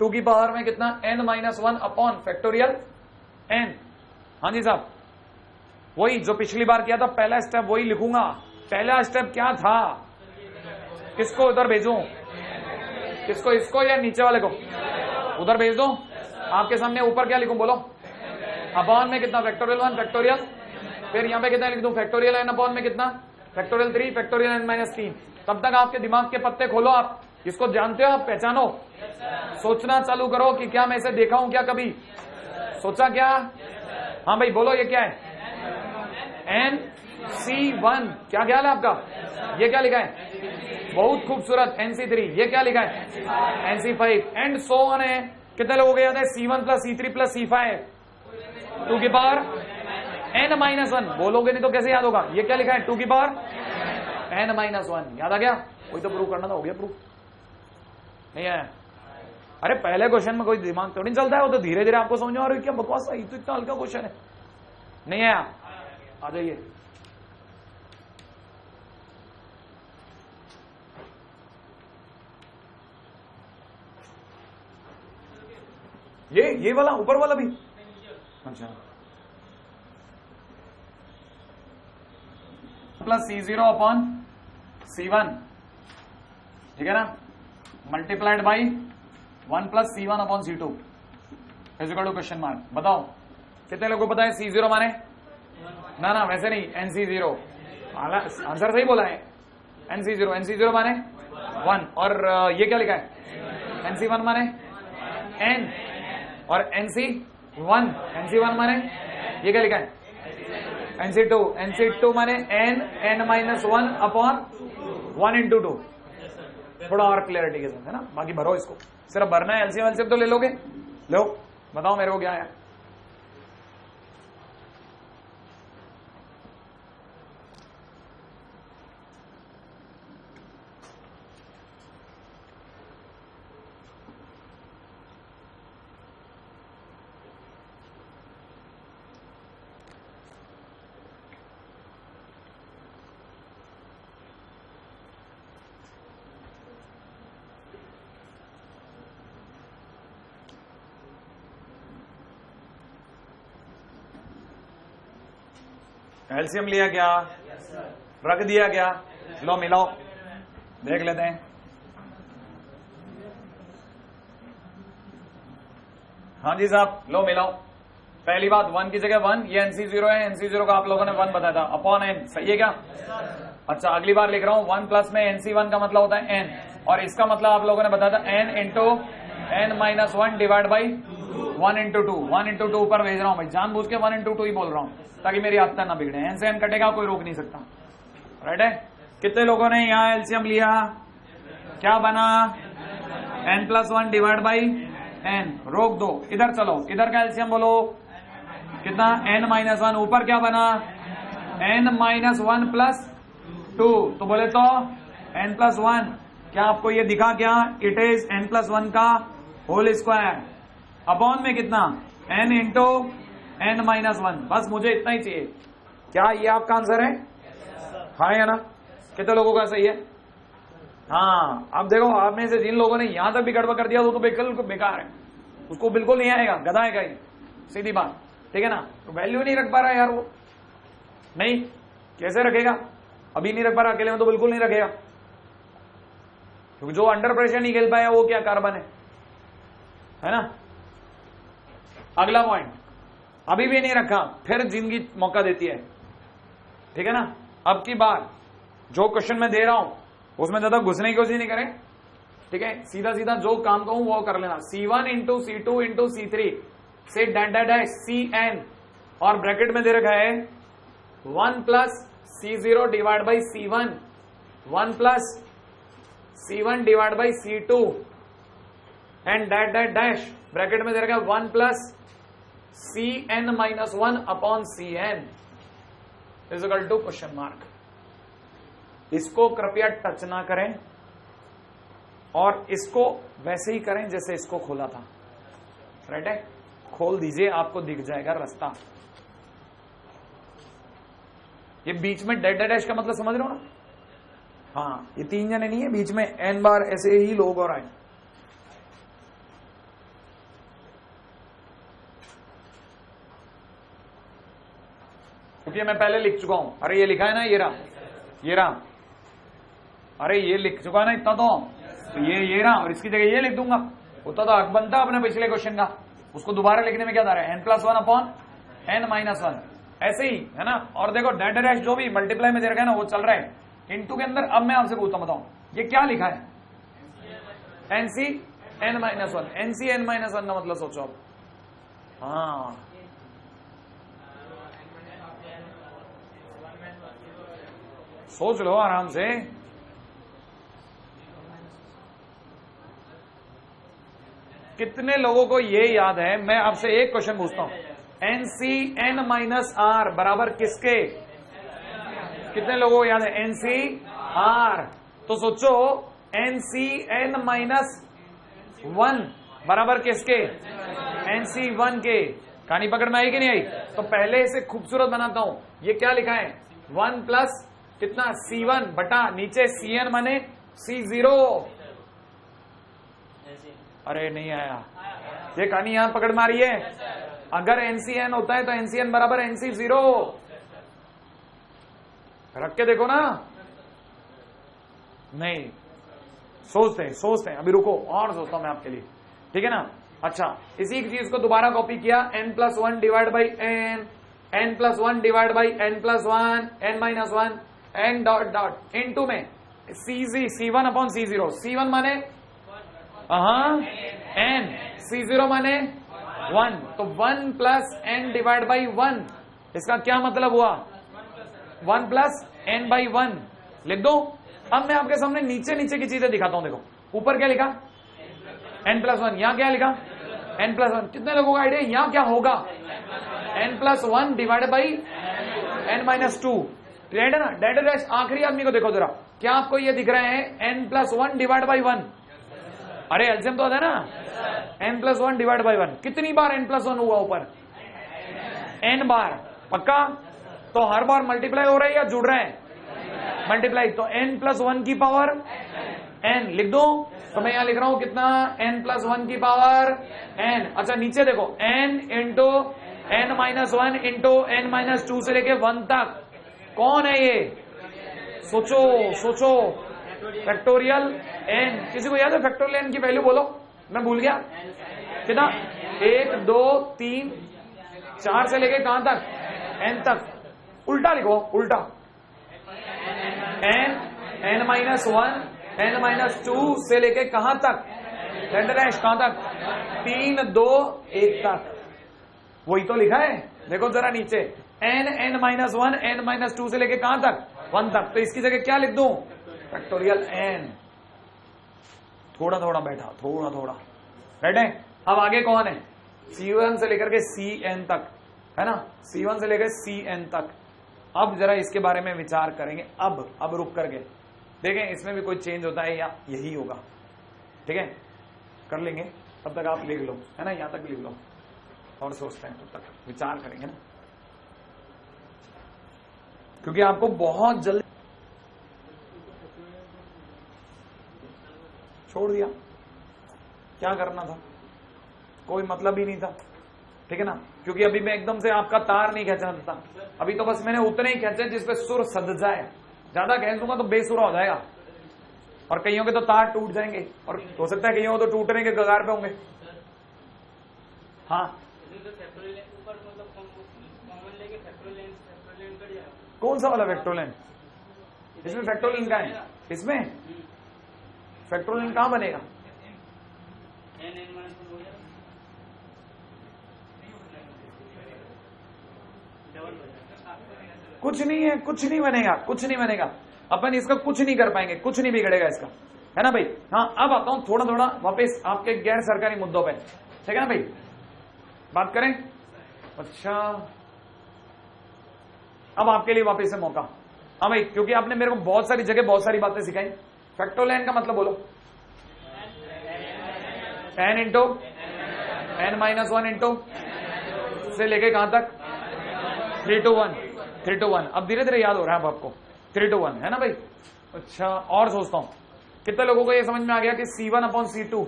2 की पावर में कितना? n-1 upon factorial n। हाँ जी साहब, वही जो पिछली बार किया था, पहला स्टेप वही लिखूंगा। पहला स्टेप क्या था? किसको उधर भेजूं? किसको, इसको या नीचे वाले को? उधर भेज दो। आपके सामने ऊपर क्या लिखूं बोलो? अपॉन में कितना? फैक्टोरियल 1 फैक्टोरियल, फिर यहां पे कितना लिख दूं? फैक्टोरियल n अपॉन में कितना? Factorial 3 factorial n-3। तब तक आपके दिमाग के पत्ते खोलो, आप इसको जानते हो, आप पहचानो, सोचना चालू करो कि क्या मैं इसे देखा हूं क्या कभी? सोचा क्या? हाँ भाई बोलो, ये क्या है? NC1। क्या ख्याल है आपका? ये क्या लिखा है? बहुत खूबसूरत, NC3। ये क्या लिखा है? NC5 एंड सो ऑन है। कितने लोगों को याद है? C1 + C3 + C5 2 की पावर n-1। बोलोगे नहीं तो कैसे याद होगा? ये क्या लिखा है? 2 की पावर n-1। याद आ गया? वही तो प्रूव करना था, हो गया प्रूव। नहीं आया? अरे पहले क्वेश्चन में कोई दिमाग थोड़ी चलता है, वो तो धीरे धीरे आपको समझ में आ रही है। क्या बकवास है, तो इतना हल्का क्वेश्चन है। नहीं आया? आ जाइए। ये वाला ऊपर वाला भी? अच्छा, प्लस C0 अपॉन C1, ठीक है ना, multiplied by 1 + C1 upon C2 is equal to question mark. बताओ कितने लोगों को पता है C0 माने? ना ना वैसे नहीं, NC0 आंसर सही बोला है। NC0 माने 1 और ये क्या लिखा है NC1 माने n और NC1 माने ये क्या लिखा है NC2 माने n-1 अपॉन 1 into 2। थोड़ा और क्लियरिटी के साथ है ना, बाकी भरो इसको, सिर्फ भरना है। एलसीएम तो ले लोगे, लो बताओ मेरे को क्या है। एलसीएम लिया क्या, रख दिया क्या, लो मिलाओ देख लेते हैं। हाँ जी साहब, लो मिलाओ। पहली बात 1 की जगह 1, ये NC0 है, NC0 का आप लोगों ने 1 बताया था अपॉन n, सही है क्या। अच्छा अगली बार लिख रहा हूं 1 प्लस में NC1 का मतलब होता है n, और इसका मतलब आप लोगों ने बताया था n into n-1 divide by 1 into 2। 1 into 2 ऊपर भेज रहा हूं भाई, जानबूझ के 1 into 2 ही बोल रहा हूं ताकि मेरी आदत ना बिगड़े। n से n कटेगा, कोई रोक नहीं सकता, राइट है। कितने लोगों ने यहाँ एलसीएम लिया, क्या बना n+1 डिवाइड बाई n, रोक दो, इधर चलो, इधर का एलसीएम बोलो कितना n-1, ऊपर क्या बना n-1 प्लस 2, तो बोले तो n+1, क्या आपको ये दिखा क्या, इट इज n+1 का होल स्क्वायर अपॉन में कितना n इंटू n-1, बस मुझे इतना ही चाहिए। क्या ये आपका आंसर है, हाँ या ना, कितने लोगों का सही है। हाँ अब देखो, आप में से जिन लोगों ने यहां तक भी गड़बड़ कर दिया वो तो बिल्कुल बेकार है, उसको बिल्कुल नहीं आएगा, गधा है कहीं, सीधी बात, ठीक है ना। तो वैल्यू नहीं रख पा रहा है यार वो, नहीं कैसे रखेगा, अभी नहीं रख पा रहा, अकेले में तो बिल्कुल नहीं रखेगा, क्योंकि जो अंडर प्रेशर नहीं खेल पाया वो क्या कार्बन है ना। अगला पॉइंट अभी भी नहीं रखा, फिर जिंदगी मौका देती है, ठीक है ना। अब की बार जो क्वेश्चन मैं दे रहा हूं उसमें ज्यादा घुसने की कोशिश नहीं करें, ठीक है। सीधा सीधा जो काम कहूं वो कर लेना। C1 into C2 into C3 से डैश CN, और ब्रैकेट में दे रखा है 1 plus C0 divide by C1, 1 plus C1 divide by C2 and dash bracket में दे रखा है 1 plus CN-1 upon CN is equal to question mark. इसको कृपया टच ना करें और इसको वैसे ही करें जैसे इसको खोला था, राइट है, खोल दीजिए, आपको दिख जाएगा रास्ता। ये बीच में डैश का मतलब समझ रहे हो ना, हाँ ये 3 जने नहीं है, बीच में n बार ऐसे ही लोग और आए। क्योंकि मैं पहले लिख चुका हूं, अरे ये लिखा है ना, ये रहा, अरे ये लिख चुका है ना इतना, तो ये रहा, और इसकी जगह ये लिख दूंगा, उतना तो हक बनता अपने पिछले क्वेश्चन का, उसको दोबारा लिखने में क्या जा रहा है n+1 अपॉन n-1, ऐसे ही है ना। और देखो डैश जो भी मल्टीप्लाई में दे रखा है ना वो चल रहा है इनटू के अंदर। अब मैं आपसे पूछता बताऊं ये क्या लिखा है NC-n-1, NC-n-1 का मतलब सोचो अब, हाँ सोच लो आराम से। कितने लोगों को ये याद है, मैं आपसे एक क्वेश्चन पूछता हूं, NCN-R बराबर किसके, कितने लोगों को याद है NCR, तो सोचो NCN-1 बराबर किसके, NC1 के। कहानी पकड़ में आई कि नहीं आई। तो पहले इसे खूबसूरत बनाता हूं, ये क्या लिखा है 1 प्लस कितना C1 बटा नीचे CN माने C0, अरे नहीं आया, ये कहानी यहां पकड़ में आ रही है। अगर NCN होता है तो NCN बराबर NC0, रख के देखो ना, नहीं सोचते हैं, अभी रुको और सोचता हूं मैं आपके लिए, ठीक है ना। अच्छा इसी चीज को दोबारा कॉपी किया, n+1 divide by n+1 divide by n+1 n-1 n dot dot into में C1 अपॉन C0। C1 माने n, C0 माने 1, तो 1 प्लस n डिवाइड बाई 1, इसका क्या मतलब हुआ 1 प्लस n बाई 1 लिख दो। अब मैं आपके सामने नीचे नीचे की चीजें दिखाता हूं। देखो ऊपर क्या लिखा n+1, यहां क्या लिखा n+1। कितने लोगों का आइडिया यहां क्या होगा n+1 divide by n-2। Dead है ना, डेड रेस्ट। आखिरी आदमी को देखो जरा, क्या आपको ये दिख रहा है n+1 डिवाइड बाई 1? अरे एल्सियम तो आता है ना, n+1 डिवाइड बाई 1। कितनी बार n+1 हुआ ऊपर n बार, पक्का? तो हर बार मल्टीप्लाई हो रहा है या जुड़ रहा है मल्टीप्लाई, तो n+1 की पावर n लिख दो। तो मैं यहां लिख रहा हूं कितना n+1 की पावर n। अच्छा नीचे देखो n into n-1 into n-2 से लेके 1 तक कौन है ये? सोचो सोचो, फैक्टोरियल n। किसी को याद है फैक्टोरियल n की वैल्यू? बोलो, मैं भूल गया। कितना 1 2 3 4 से लेके कहां तक n तक। उल्टा लिखो, उल्टा n-1 n-2 से लेके कहां तक कहां तक 3 2 1 तक। वही तो लिखा है, देखो जरा नीचे n-1 n-2 से लेके कहां तक 1 तक। तो इसकी जगह क्या लिख दूं फैक्टोरियल n। थोड़ा थोड़ा बैठा, थोड़ा थोड़ा बैठे। अब आगे कौन है C1 से लेकर के Cn तक, है ना, C1 से लेकर Cn तक। अब जरा इसके बारे में विचार करेंगे। अब रुक करके देखें इसमें भी कोई चेंज होता है या यही होगा। ठीक है, कर लेंगे। तब तक आप लिख लो, है ना, यहां तक लिख लो और सोचते हैं, तब तक विचार करेंगे ना, क्योंकि आपको बहुत जल्दी छोड़ दिया। क्या करना था, कोई मतलब ही नहीं था। ठीक है ना, क्योंकि अभी मैं एकदम से आपका तार नहीं खींचना था। अभी तो बस मैंने उतने ही खींचे जिसपे सुर सज जाए। ज्यादा खींच दूंगा तो बेसुरा हो जाएगा और कईयों के तो तार टूट जाएंगे, और हो सकता है कईयों को तो टूटने के कगार पे होंगे। हाँ, कौन सा वाला फैक्टोरियल? इसमें फैक्टोरियल का है, इसमें फैक्टोरियल कहां बनेगा? कुछ नहीं है, कुछ नहीं बनेगा, कुछ नहीं बनेगा। अपन इसका कुछ नहीं कर पाएंगे, कुछ नहीं बिगड़ेगा इसका, है ना भाई। हाँ, अब आता हूं थोड़ा थोड़ा वापस आपके गैर सरकारी मुद्दों पे। ठीक है ना भाई, बात करें। अच्छा, अब आपके लिए वापस से मौका। हाँ भाई, क्योंकि आपने मेरे को बहुत सारी जगह बहुत सारी बातें सिखाई। फैक्टोरियल का मतलब बोलो, n इंटू n-1 इंटू से लेके कहां तक 3 to 1 3 to 1। अब धीरे धीरे याद हो रहा है अब आपको 3 to 1, है ना भाई। अच्छा, और सोचता हूं कितने लोगों को ये समझ में आ गया कि C1 अपॉन C2।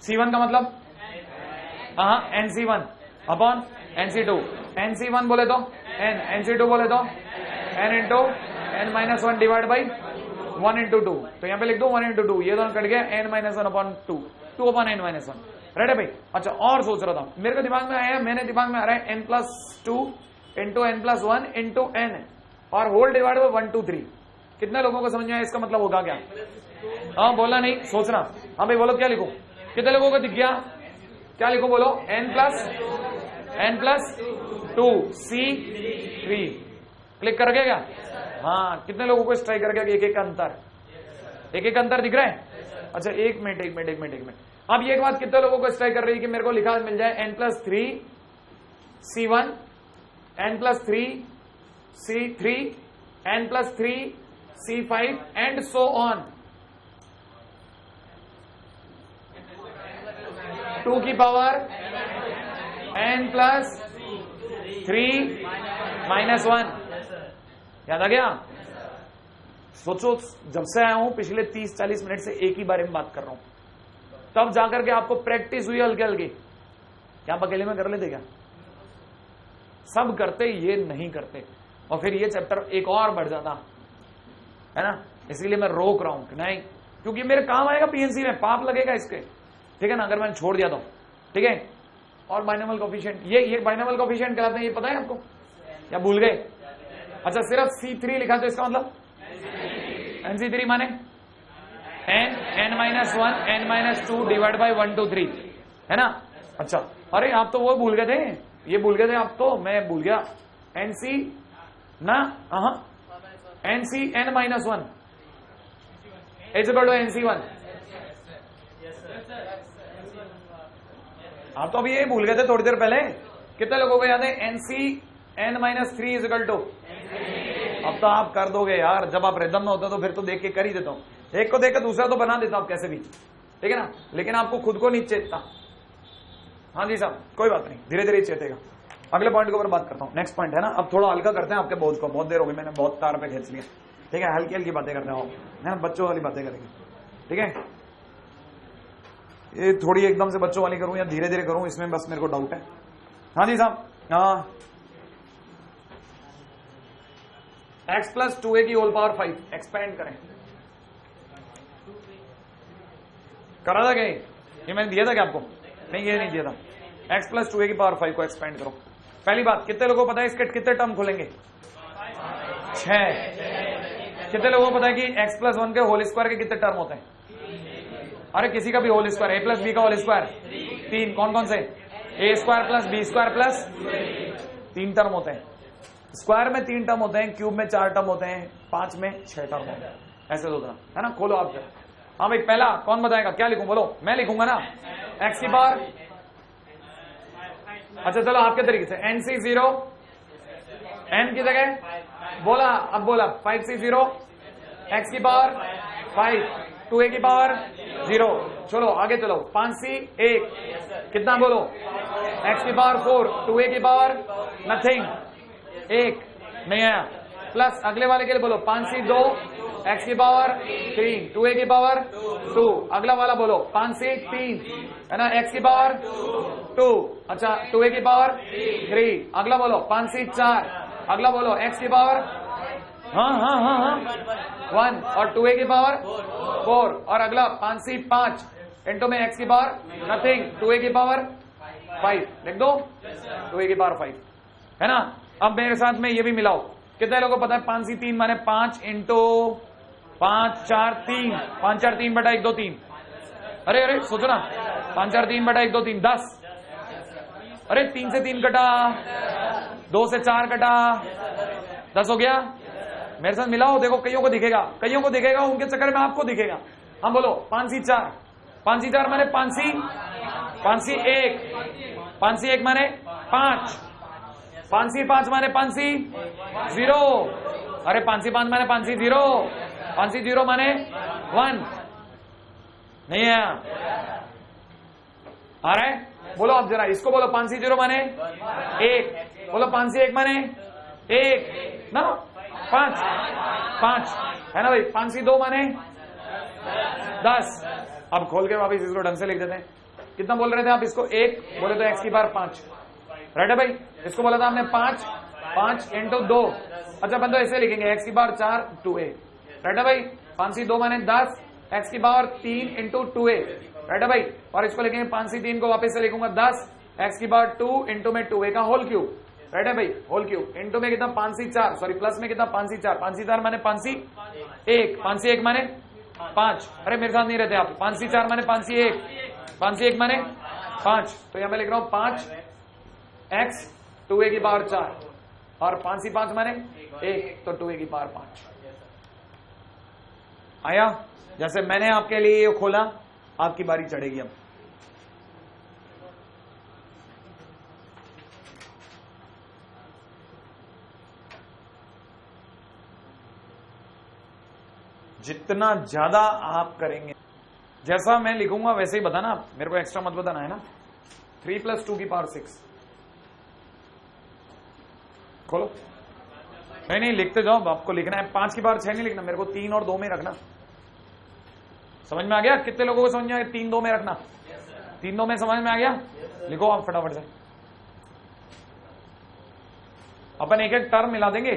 C1 का मतलब NC1 अपॉन NC2। NC1 बोले तो n, NC2 बोले तो n into n-1 divide by 1 into 2। तो यहां पे लिख दो 1 इंटू 2, ये दोनों कट गया n-1 upon 2, 2 upon n-1। Ready भाई। अच्छा, और सोच रहा था, मेरे को दिमाग में आया, मैंने दिमाग में आ रहा है n+2 into n+1 into n और होल डिवाइड बाई 1 2 3। कितने लोगों को समझ में आया इसका मतलब होगा क्या? हाँ, बोला नहीं, सोचना। हाँ भाई बोलो, क्या लिखो? कितने लोगों को दिख गया? क्या लिखो बोलो? n+2 C3 क्लिक कर गया क्या? हाँ, कितने लोगों को स्ट्राइक कर गया? एक एक अंतर दिख रहा है? अच्छा, एक मिनट। अब ये एक बात कितने लोगों को स्ट्राइक कर रही है कि मेरे को लिखा मिल जाए n+3 C1 n+3 C3 n+3 C5 and so on 2 की पावर n+3 -1। याद आ गया? सोचो, जब से आया हूं पिछले 30-40 मिनट से एक ही बारे में बात कर रहा हूं, तब जाकर के आपको प्रैक्टिस हुई हल्के हल्की। क्या आप अकेले में कर लेते क्या? सब करते, ये नहीं करते, और फिर ये चैप्टर एक और बढ़ जाता, है ना। इसीलिए मैं रोक रहा हूं, नहीं, क्योंकि मेरे काम आएगा पीएनसी में, पाप लगेगा इसके। ठीक है ना, अगर मैंने छोड़ दिया तो। ठीक है, और बाइनोमियल कोफिशिएंट, ये बाइनोमियल कोफिशिएंट कहलाते हैं, ये पता है आपको या भूल गए? अच्छा, सिर्फ C3 लिखा तो इसका मतलब NC3 माने n-1 n-2 डिवाइड बाई 1 2 3 है ना। अच्छा, अरे आप तो वो भूल गए थे, ये भूल गए थे आप तो, मैं भूल गया। NC ना NC n-1 is equal to NC1। आप तो अभी ये भूल गए थे थोड़ी देर पहले। कितने लोगों को याद है NC n-3 is equal to? अब तो आप कर दोगे यार, जब आप रिदम में होते तो फिर तो देख के कर ही देता हूं, एक को देख के दूसरा तो बना देता हूं कैसे भी, ठीक है ना, लेकिन आपको खुद को नहीं चेतता। हाँ जी साहब, कोई बात नहीं, धीरे धीरे चेतेगा। अगले पॉइंट के ऊपर बात करता हूं, नेक्स्ट पॉइंट है ना। अब थोड़ा हल्का करते हैं आपके बोझ को, बहुत देर हो गई, मैंने बहुत तार पे खींच लिया, ठीक है। हल्की हल्की बातें करते हैं, बच्चों वाली बातें करेंगे, ठीक है। ये थोड़ी एकदम से बच्चों वाली करूं या धीरे धीरे करूं, इसमें बस मेरे को डाउट है। हाँ जी साहब, हाँ, x प्लस 2a की होल पावर 5 एक्सपेंड करें, करा था क्या? ये मैंने दिया था क्या आपको? नहीं, ये नहीं दिया था। x प्लस 2a की पावर 5 को एक्सपेंड करो। पहली बात, कितने लोगों को पता है इसके कितने टर्म खुलेंगे? 6। कितने लोगों को पता है कि x प्लस 1 के होल स्क्वायर के कितने टर्म होते हैं? अरे किसी का भी whole square, a plus b का होल स्क्वायर 3। कौन कौन से? a square plus b square plus 3 term होते हैं। स्क्वायर में 3 टर्म होते हैं, क्यूब में 4 टर्म होते हैं, 5 में 6 टर्म होते हैं, ऐसे होता है ना। खोलो आप। हाँ भाई, पहला कौन बताएगा? क्या लिखूं? बोलो, मैं लिखूंगा ना, x की पावर। अच्छा चलो आपके तरीके से, NC0 n की जगह बोला, अब बोला 5C0 x की पावर 5 2a की पावर 0। चलो आगे चलो, 5C1 कितना बोलो? x की पावर 4 2a की पावर नथिंग 1 नहीं आया। प्लस अगले वाले के लिए बोलो 5C2 x की पावर 3 2a की पावर 2। अगला वाला बोलो 5C3 है ना, x की पावर 2। अच्छा 2a की पावर 3। अगला बोलो 5C4। अगला बोलो x की पावर हाँ 1 और 2a की पावर 4। और अगला 5C5 इंटू में x की पावर नथिंग 2a की पावर 5 लिख दो, 2a की पावर 5 है ना। अब मेरे साथ में ये भी मिलाओ, कितने लोगों को पता है 5C3 माने 5 इंटू 5 4 3 5 4 3 बटा 1 2 3। अरे अरे सोचो ना, 5 4 3 बटा 1 2 3 10। अरे 3 से 3 कटा, 2 से 4 कटा, 10 हो गया। मेरे साथ मिलाओ, देखो कईयों को दिखेगा, कईयों को दिखेगा, उनके चक्कर में आपको दिखेगा। हम बोलो 5C4 5C4 माने 5C1 5C1 माने 5 5C5 माने 5C0। अरे 5C5 माने 5C0 5C0 माने 1 नहीं है आ रहा है। बोलो आप जरा इसको बोलो, 5C0 माने 1, बोलो 5C1 माने 1 ना, 5 है ना भाई। 5C2 माने 10। अब खोल के वापिस इसको ढंग से लिख देते हैं। कितना बोल रहे थे आप इसको? 1 बोले तो x की पावर 5 राइट है भाई। इसको बोला था हमने 5 इंटू 2। अच्छा बंदो ऐसे लिखेंगे, x की पावर 4 2a राइट है भाई। 5C2 माने 10 x की पावर 3 इंटू 2a राइट है भाई। और इसको लिखेंगे 5C3 को वापस से लिखूंगा 10 x की पावर 2 इंटू में 2a का होल क्यूब राइट है भाई, होल क्यूब इंटू में कितना 5C4 सॉरी प्लस में कितना 5C4 5C4 माने 5C1 5C1 माने 5। अरे मेरे साथ नहीं रहते आप, 5C4 माने 5C1 माने 5। तो यहां मैं लिख रहा हूं 5x 2a की पावर 4 और 5C5 माने 1 तो 2a की पावर 5 आया। जैसे मैंने आपके लिए ये खोला, आपकी बारी चढ़ेगी। अब जितना ज्यादा आप करेंगे, जैसा मैं लिखूंगा वैसे ही बताना आप, मेरे को एक्स्ट्रा मत बताना है ना। 3 + 2 की पावर 6 खोलो। नहीं लिखते जाओ, आपको लिखना है 5 की पावर 6 नहीं लिखना, मेरे को 3 और 2 में रखना। समझ में आ गया? कितने लोगों को समझ में आ गया? 3 2 में रखना, 3 2 में समझ में आ गया? लिखो आप फटाफट से। अपन एक एक टर्म मिला देंगे,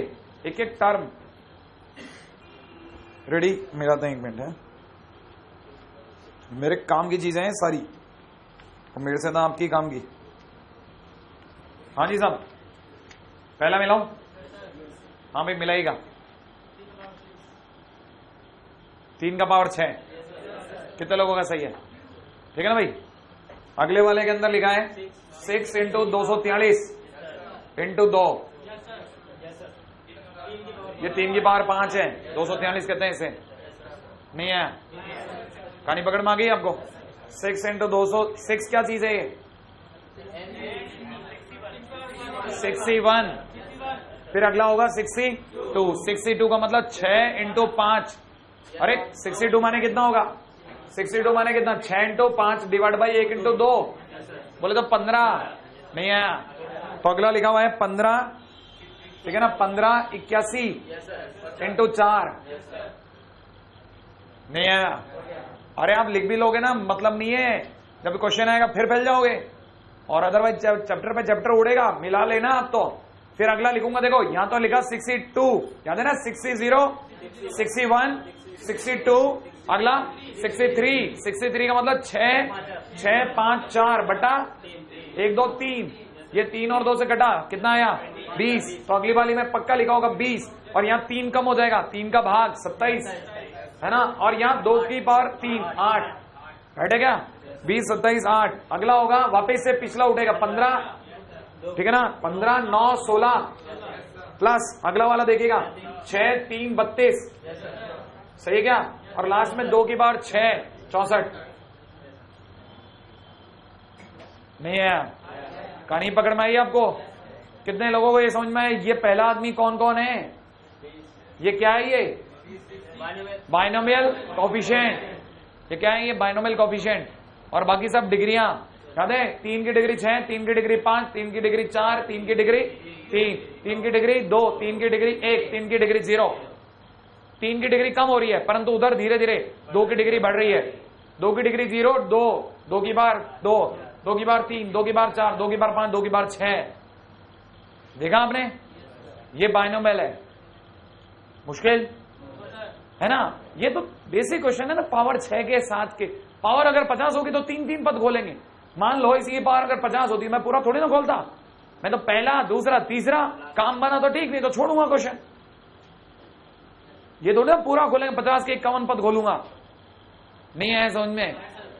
एक एक टर्म। रेडी? मिलाते हैं, 1 मिनट है। मेरे काम की चीजें हैं सारी, और मेरे से ना आपकी काम की। हाँ जी साहब, पहला मिलाऊं? हाँ भाई मिलाएगा। 3 का पावर 6 कितने लोगों का सही है? ठीक है ना भाई। अगले वाले के अंदर लिखा है 6 इंटू 243 इंटू 2, ये 3 की पावर 5 है, 243 कहते हैं इसे। नहीं है, कहानी पकड़ में आ गई आपको? 6 इंटू 200, 6 क्या चीज है ये? 61। फिर अगला होगा 62। 62 का मतलब 6 इंटू 5। अरे 62 माने कितना होगा? 62 माने कितना? 6 इंटू 5 डिवाइड बाई 1 इंटू 2, बोले तो 15। नहीं है तो अगला लिखा हुआ है 15, ठीक है ना। 15 81 इंटू 4। नहीं है, अरे आप लिख भी लोगे ना, मतलब नहीं है, जब क्वेश्चन आएगा फिर फैल जाओगे, और अदरवाइज चैप्टर पे चैप्टर उड़ेगा। मिला लेना आप तो। फिर अगला लिखूंगा, देखो यहां तो लिखा 62, याद है ना? 60 61 62, अगला 63। 63 का मतलब 6 5 4 बटा 1 2 3, ये 3 और 2 से कटा, कितना आया? 20। तो अगली वाली में पक्का लिखा होगा 20, और यहाँ 3 कम हो जाएगा, 3 का भाग 27 है ना, और यहाँ 2 की पावर 3 8, बैठे क्या? 20 27 8। अगला होगा वापस से पिछला उठेगा 15, ठीक है ना। 15 9 16 प्लस अगला वाला देखिएगा 6 3 32, सही है क्या? और लास्ट में 2 की पावर 6 64। नहीं है, कहानी पकड़ में आई आपको? कितने लोगों को ये समझ में आए? ये पहला आदमी कौन कौन है? ये क्या है? ये बाइनोमियल कोफिशिएंट। ये क्या है? ये बाइनोमियल कोफिशिएंट। और बाकी सब डिग्रियां याद है? 3 की डिग्री 6, 3 की डिग्री 5, 3 की डिग्री 4, 3 की डिग्री 3, 3 की डिग्री 2, 3 की डिग्री 1, 3 की डिग्री 0। 3 की डिग्री कम हो रही है, परंतु उधर धीरे धीरे 2 की डिग्री बढ़ रही है। 2 की डिग्री 0 2, 2 की बार 2, 2 की बार 3, 2 की बार 4, 2 की बार 5, 2 की बार 6। देखा आपने? ये बाइनोमियल है। मुश्किल है ना? ये तो बेसिक क्वेश्चन है ना। पावर 6 के 7 के पावर अगर 50 होगी तो 3 पद खोलेंगे। मान लो इसकी पावर अगर 50 होती, मैं पूरा थोड़ी ना खोलता, मैं तो पहला दूसरा तीसरा, काम बना तो ठीक, नहीं तो छोड़ूंगा क्वेश्चन। ये थोड़ी ना पूरा खोलेंगे, 50 के 51 पद खोलूंगा। नहीं है समझ में?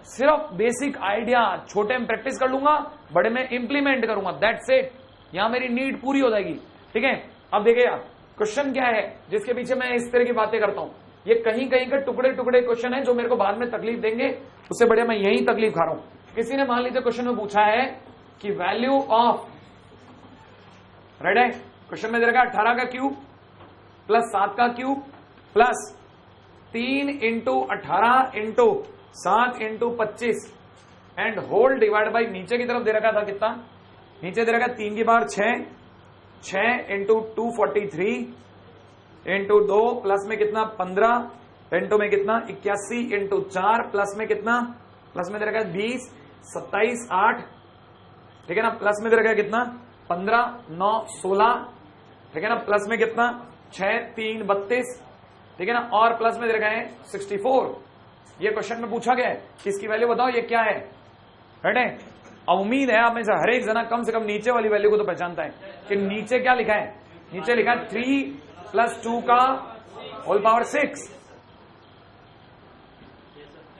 सिर्फ बेसिक आइडिया, छोटे में प्रैक्टिस कर लूंगा, बड़े में इंप्लीमेंट करूंगा, दैट्स इट। यहां मेरी नीड पूरी हो जाएगी। ठीक है, अब देखिएगा क्वेश्चन क्या है जिसके पीछे मैं इस तरह की बातें करता हूं। ये कहीं कहीं के टुकड़े टुकड़े क्वेश्चन है जो मेरे को बाद में तकलीफ देंगे, उससे बढ़िया मैं यही तकलीफ खा रहा हूं। किसी ने मान लीजिए क्वेश्चन में पूछा है कि वैल्यू ऑफ, राइट है, क्वेश्चन में दे रखा 18 का क्यूब प्लस 7 का cube plus 3 into 18 into 7 into 25 and whole divide by, नीचे की तरफ दे रखा था कितना? नीचे दे रखा 3 की पावर 6 इंटू 243 इंटू 2 प्लस में कितना 15 इंटू में कितना 81 इंटू 4 प्लस में कितना, प्लस में दे रखा 20 27 8, ठीक है ना, प्लस में दे रखा कितना 15 9 16, ठीक है ना, प्लस में कितना 6 3 32, ठीक है ना, और प्लस में दे रखा है 64। ये क्वेश्चन में पूछा गया है, इसकी वैल्यू बताओ ये क्या है, राइट है। अब उम्मीद है आप में से हर एक जना कम से कम नीचे वाली वैल्यू को तो पहचानता है कि नीचे क्या लिखा है। नीचे लिखा है 3 प्लस 2 का होल पावर 6।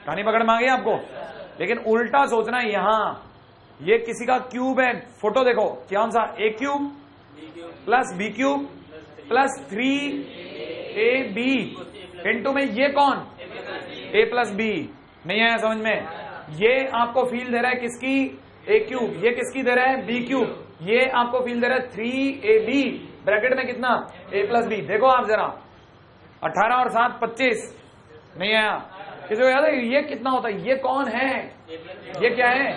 कहानी पकड़ में आ गई आपको? लेकिन उल्टा सोचना है, यहां ये किसी का क्यूब है, फोटो देखो क्या सा, A cube plus B cube plus 3ab into में ये कौन, ए प्लस बी। नहीं है समझ में? ये आपको फील दे रहा है किसकी, ए क्यूब, ये किसकी दे रहा है, बी क्यूब, ये आपको फील दे रहा है 3ab ब्रैकेट में कितना, ए प्लस बी। देखो आप जरा 18 और 7 25। नहीं आया किसी को याद है ये कितना होता है? ये कौन है, ये क्या है,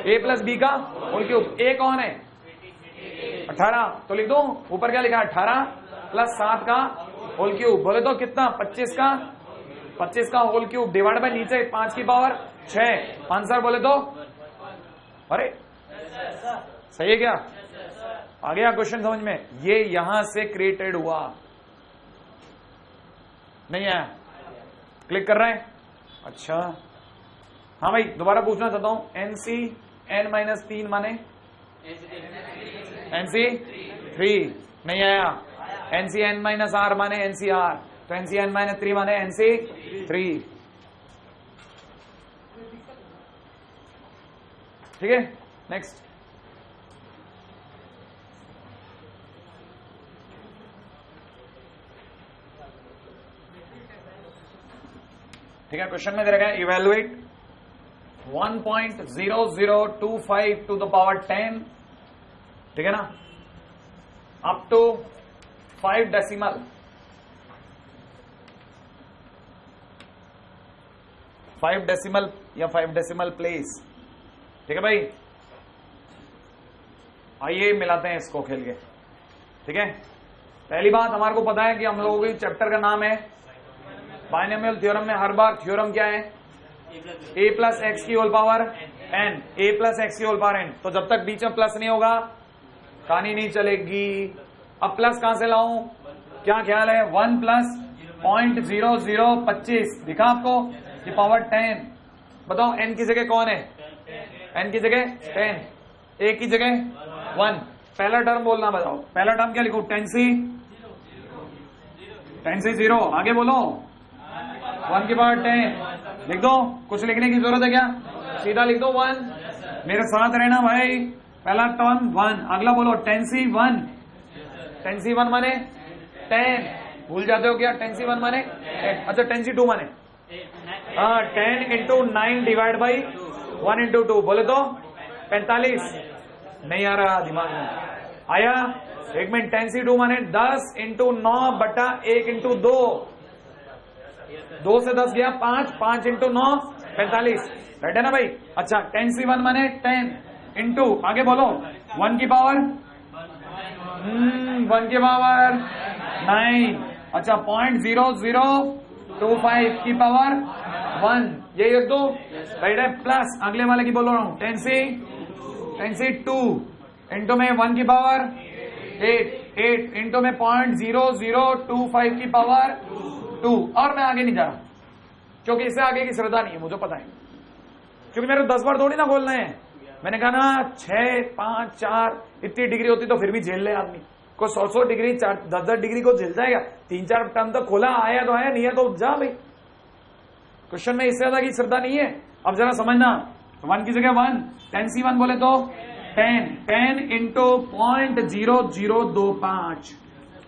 ए प्लस बी का होल क्यूब। ए कौन है 18, तो लिख दो ऊपर क्या लिखा है 18 प्लस 7 का होल क्यूब, बोले तो कितना 25 का होल क्यूब डिवाइड बाय नीचे 5 की पावर 6 आंसर बोले तो, अरे सही है क्या? आ गया क्वेश्चन समझ में? ये यहां से क्रिएटेड हुआ। नहीं है? क्लिक कर रहे हैं? अच्छा हाँ भाई दोबारा पूछना चाहता हूं, NC n-3 माने एनसी 3 नहीं आया। एनसी एन माइनस आर माने एनसी आर, तो एनसी एन माइनस 3 माने एनसी 3। ठीक है, नेक्स्ट। ठीक है, क्वेश्चन में दे रखा है इवेलुएट 1.0025 टू द पावर 10, ठीक है ना, अप टू 5 डेसिमल, 5 डेसिमल या 5 डेसिमल प्लेस। ठीक है भाई, आइए मिलाते हैं इसको खेल के। ठीक है, पहली बात हमारे को पता है कि हम लोगों के चैप्टर का नाम है बाइनोमियल थ्योरम में हर बार थ्योरम क्या है, a प्लस एक्स की whole power n, a plus X की होल पावर n। तो जब तक बीच में प्लस नहीं होगा कहानी नहीं चलेगी। अब प्लस कहां से लाऊं, क्या ख्याल है, 1 प्लस 0.0025 दिखा आपको, ये पावर 10। बताओ n की जगह कौन है, n की जगह 10, a की जगह 1। पहला टर्म बोलना, बताओ पहला टर्म क्या लिखूं, 10 से 0, आगे बोलो 1 की पावर 10 लिख दो, कुछ लिखने की जरूरत है क्या, सीधा लिख दो 1। मेरे साथ रहना भाई, पहला टर्म 1, अगला बोलो 10 से 1, 10 से 1 माने 10, भूल जाते हो क्या, 10 से 1 माने 10, अच्छा 10 से 2 माने 10 इंटू 9 डिवाइड बाई 1 इंटू 2, बोले तो 45। नहीं आ रहा दिमाग में, आया एक मिनट, 10 से 2 माने 10 इंटू 9 बटा 1 इंटू 2, 2 से 10 गया 5, 5 इंटू 9 45, राइट है ना भाई। अच्छा 10 से 1 माने 10 इंटू, आगे बोलो 1 की पावर 1 की पावर 9, अच्छा 0.0025 की पावर 1, ये लिख दो, राइट है। प्लस अगले वाले की बोल रहा हूं 10 से 2 इंटू में 1 की पावर 8 इंटू में 0.0025 की पावर 2, और मैं आगे नहीं जा रहा क्योंकि इससे आगे की श्रद्धा नहीं है, मुझे पता है, क्योंकि मेरे 10 बार थोड़ी ना बोलना है। मैंने कहा ना 6, 5, 4 इतनी डिग्री होती तो फिर भी झेल ले आदमी को, 100 डिग्री 10 डिग्री को झेल जाएगा। 3-4 टर्म तो खोला, आया तो आया, नहीं है तो जा भाई। क्वेश्चन में इससे ज्यादा की श्रद्धा नहीं है। अब जरा समझना, 1 की जगह 1, 10 से 1 बोले तो 10 इंटू 0.0025,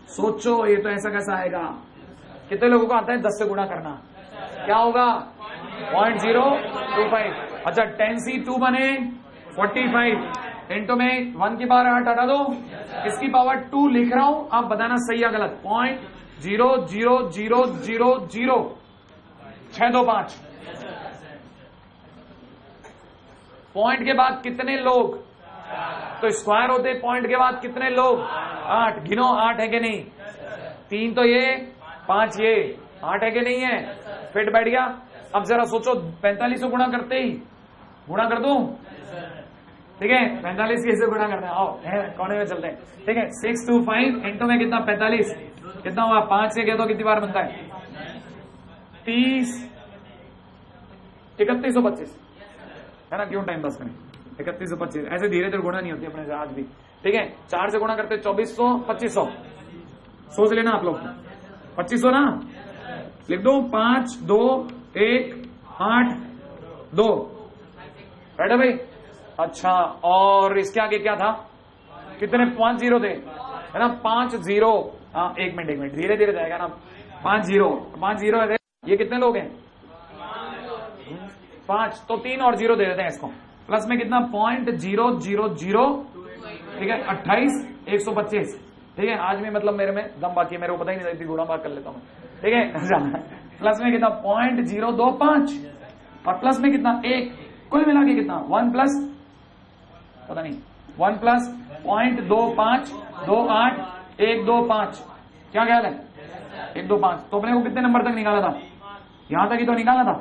सोचो ये तो ऐसा कैसा आएगा, कितने लोगों को आता है 10 से गुणा करना, क्या होगा 0.025। अच्छा 10 से 2 बने 45 इंटू में 1 की पावर 8 हटा दो, इसकी पावर 2 लिख रहा हूं, आप बताना सही या गलत। 0.0000625, पॉइंट के बाद कितने लोग, तो स्क्वायर होते पॉइंट के बाद कितने लोग, 8, गिनो 8 है कि नहीं, 3 तो ये 5 ये, 8 है कि नहीं है, फिट बैठ गया। अब जरा सोचो 45 से गुणा करते ही, गुणा कर दूं, ठीक है 45 कैसे गुणा करना है, आओ कोने में चलते हैं। ठीक है 625 इंटू में कितना 45, कितना हुआ 5 से गया तो कितनी बार बनता है 30, 3125 है ना, क्यों टाइम पास करें, 3125 ऐसे धीरे धीरे गुणा नहीं होती अपने से आज भी। ठीक है 4 से गुणा करते 2400, 2500, सोच लेना आप लोग 2500 ना, लिख दो 5, 2, 1, 8, 2, राइट है भाई। अच्छा और इसके आगे क्या था, कितने 5 जीरो थे, है ना 5 0, हाँ एक मिनट धीरे धीरे जाएगा ना, 5 0 है, ये कितने लोग हैं 5, तो 3 और 0 दे देते हैं इसको, प्लस में कितना 0.000, ठीक है 28 125। ठीक है आज भी मतलब मेरे में दम बाकी है, मेरे को पता ही नहीं था, गुणा भाग कर लेता हूं, ठीक है प्लस में कितना 0.025 और प्लस में कितना 1, कुल मिला के कितना 1 प्लस पता नहीं 1 प्लस 0.2528 क्या ख्याल है 125। तो अपने को कितने नंबर तक निकाला था, यहां तक ही तो निकाला था,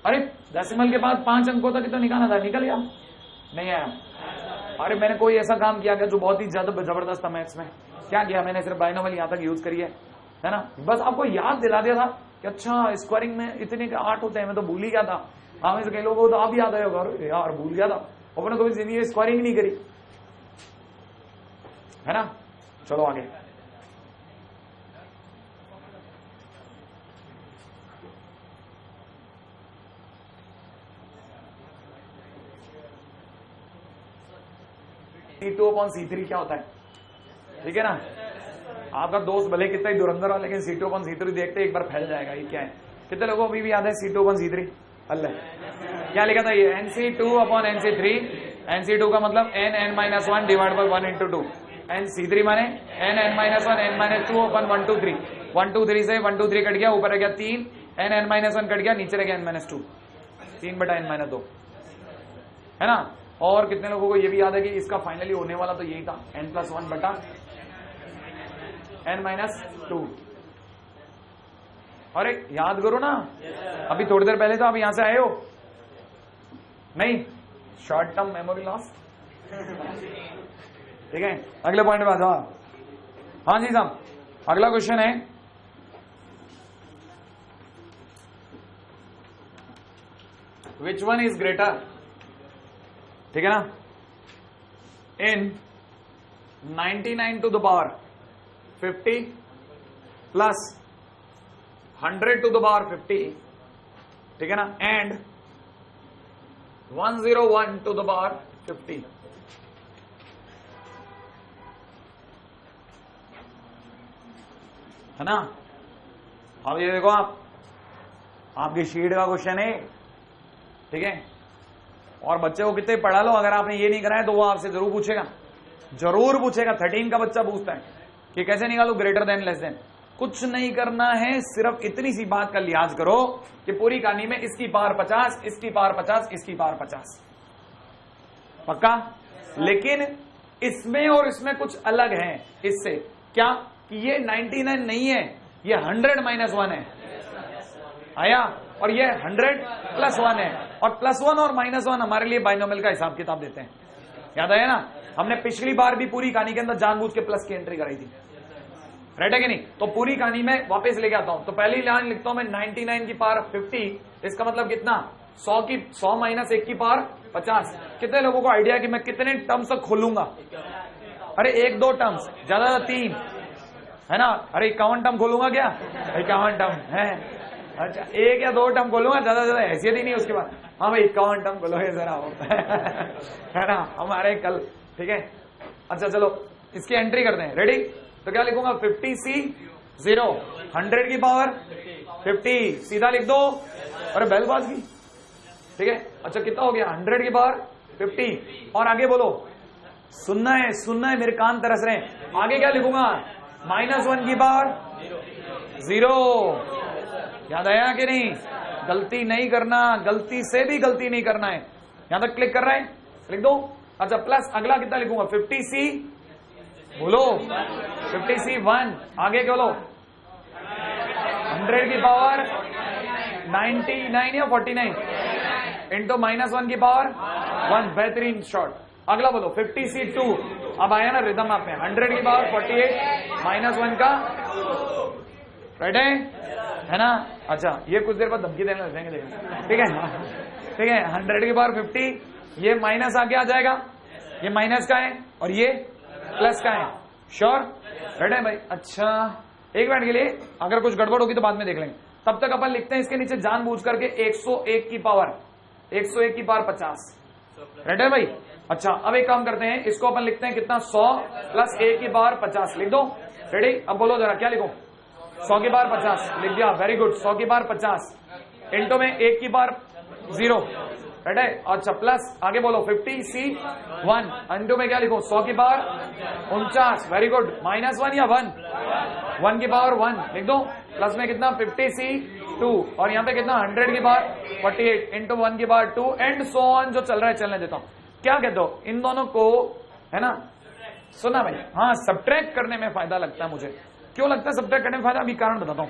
अरे डेसिमल के बाद 5 अंकों तक ही तो निकाला था, निकल गया नहीं आया। अरे मैंने कोई ऐसा काम किया जो बहुत ही ज्यादा जबरदस्त था मैथ्स में, क्या किया मैंने, सिर्फ बाइनोमियल यहां तक यूज करी है ना, बस आपको याद दिला दिया था कि अच्छा स्क्वायरिंग में इतने के 8 होते हैं, मैं तो भूल ही गया था। हाँ कई लोगों को तो आप याद आएगा यार भूल गया था, अपने कभी जिंदगी में स्क्वायरिंग नहीं करी। है ना। चलो आगे, C2/C3 क्या होता है, ठीक है ना। आपका दोस्त भले कितना ही धुरंधर हो, लेकिन C2/C3 देखते एक बार फैल जाएगा ये क्या है। कितने लोगों को अभी भी याद है C2/C3? अल्लाह, क्या लिखा था ये, NC2/NC3। NC2 का मतलब n(n-1) divide by 1 into 2। NC3 माने n(n-1) n-2/1 2 3। 1 2 3 से 1 2 3 कट गया, ऊपर रह गया 3, n(n-1) कट गया, नीचे रह गया n-2, 3/n-2, है ना। और कितने लोगों को ये भी याद है कि इसका फाइनली होने वाला तो यही था, n+1 बटा n-2। अरे याद करो ना, अभी थोड़ी देर पहले तो आप यहां से आए हो नहीं, शॉर्ट टर्म मेमोरी लॉस, ठीक है। अगले पॉइंट पे आ जाओ। हाँ जी साहब, अगला क्वेश्चन है, विच वन इज ग्रेटर, ठीक है ना, इन 99 to the power 50 plus 100 to the power 50, ठीक है ना, एंड 101 to the power 50। है ना। अब ये देखो, आपकी शीट का क्वेश्चन है, ठीक है। और बच्चे को कितने पढ़ा लो, अगर आपने ये नहीं कराया तो वो आपसे जरूर पूछेगा, जरूर पूछेगा। 13 का बच्चा पूछता है कि कैसे निकालो ग्रेटर देन लेस देन। कुछ नहीं करना है, सिर्फ इतनी सी बात का लिहाज करो कि पूरी कहानी में इसकी पावर 50, इसकी पावर 50, इसकी पावर 50, पक्का। लेकिन इसमें और इसमें कुछ अलग है इससे, क्या कि ये 99 नहीं है, ये 100-1 है, आया। और ये 100+1 है, और +1 और -1 हमारे लिए बाइनोमियल का हिसाब किताब देते हैं, याद आया ना। हमने पिछली बार भी पूरी कहानी के अंदर जानबूझ के प्लस की एंट्री कराई थी, राइट है कि नहीं। तो पूरी कहानी में वापस लेके आता हूं, तो पहली लाइन लिखता हूं मैं 99 की पावर 50, इसका मतलब कितना, 100 माइनस 1 की पावर 50। कितने लोगों को आइडिया है कि मैं कितने टर्म्स तक खोलूंगा? अरे 1-2 टर्म्स, ज्यादा 3, है ना। अरे 51 टर्म खोलूंगा क्या? 51 टर्म है, अच्छा 1 या 2 टर्म खोलूंगा, ज्यादा हैसियत ही नहीं उसके बाद। हाँ भाई 51 टर्म खोलोगे जरा, है ना, हमारे कल, ठीक है। अच्छा चलो इसकी एंट्री करते हैं, रेडी। तो क्या लिखूंगा, 50C0, 100 की पावर 50, सीधा लिख दो। अरे बेल बाज की, ठीक है। अच्छा कितना हो गया, 100 की पावर 50, और आगे बोलो, सुनना है, मेरे कान तरस रहे हैं। आगे क्या लिखूंगा, -1 की पावर 0। याद आया कि नहीं? गलती नहीं करना, गलती से भी गलती नहीं करना है। यहां तक क्लिक कर रहा है, लिख दो। अच्छा प्लस अगला कितना लिखूंगा, 50C, बोलो 50C1, आगे बोलो 100 की पावर 99 या 49 इंटू -1 की पावर 1, बेहतरीन शॉट। अगला बोलो 50C2, अब आया ना रिदम आप में, 100 की पावर 48 -1 का, राइट है ना। अच्छा ये कुछ देर बाद धमकी देने लगेंगे, ठीक है, ठीक है। 100 की पावर 50, ये माइनस आगे आ जाएगा, ये माइनस का है और ये प्लस का है, श्योर, राइट है भाई। अच्छा एक मिनट के लिए, अगर कुछ गड़बड़ होगी तो बाद में देख लेंगे। तब तक अपन लिखते हैं इसके नीचे जानबूझ करके 101 की पावर 50, राइट है भाई। अच्छा अब एक काम करते हैं, इसको अपन लिखते हैं कितना, 100 प्लस 1 की पावर 50, लिख दो, रेडी। अब बोलो जरा क्या लिखो, 100 की पावर 50 लिख दिया, वेरी गुड। 100 की पावर 50 इंटो में 1 की पावर 0, राइट है। अच्छा प्लस आगे बोलो 50C1, इंटो में क्या लिखो, 100 की पावर 49, वेरी गुड। -1 या 1 की पावर 1 लिख दो, प्लस में कितना 50C2, और यहाँ पे कितना 100 की पावर 48 इंटू 1 की पावर 2, एंड सो ऑन, जो चल रहा है चलने देता हूं। क्या कहते हो इन दोनों को, है ना। सुना भाई, हाँ सब्ट्रैक्ट करने में फायदा लगता है मुझे। क्यों लगता है सब्ट्रैक्ट करने में फायदा, अभी कारण बताता हूं,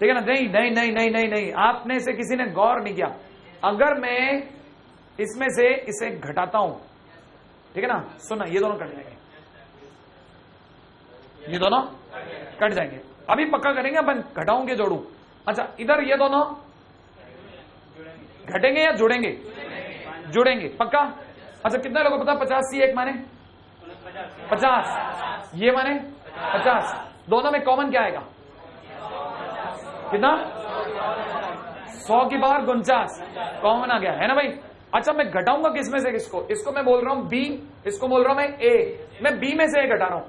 ठीक है ना। नहीं नहीं नहीं नहीं नहीं नहीं, आपने से किसी ने गौर नहीं किया। अगर मैं इसमें से इसे घटाता हूं, ठीक है ना, सुना, ये दोनों कट जाएंगे, ये दोनों कट जाएंगे। अभी पक्का करेंगे अपन, घटाऊंगे जोड़ू। अच्छा इधर ये दोनों घटेंगे या जुड़ेंगे? जुड़ेंगे, पक्का। अच्छा कितने लोगों को पता 50C1 माने 50, ये माने 50, दोनों में कॉमन क्या आएगा? कितना? 100 की पावर 49 कॉमन आ गया है ना भाई। अच्छा मैं घटाऊंगा किसमें से किसको? इसको मैं बोल रहा हूं बी, इसको बोल रहा हूं मैं ए, मैं बी में से ए घटा रहा हूं।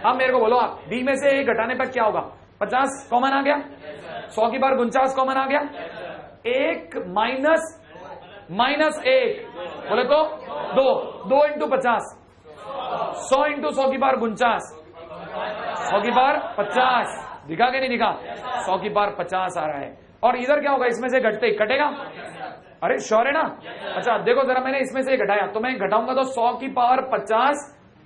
हाँ मेरे को बोलो आप, बी में से ए घटाने पर क्या होगा? 50 कॉमन आ गया, 100 की पावर 49 कॉमन आ गया, 1 माइनस 1 बोले तो 2 इंटू 50, 100 इंटू 100 की पावर 49, 100 की पावर 50, दिखा के नहीं दिखा? 100 की पावर 50 आ रहा है। और इधर क्या होगा? इसमें से घटते ही कटेगा। अरे श्योर है ना? अच्छा देखो जरा, मैंने इसमें से घटाया तो मैं घटाऊंगा तो 100 की पावर 50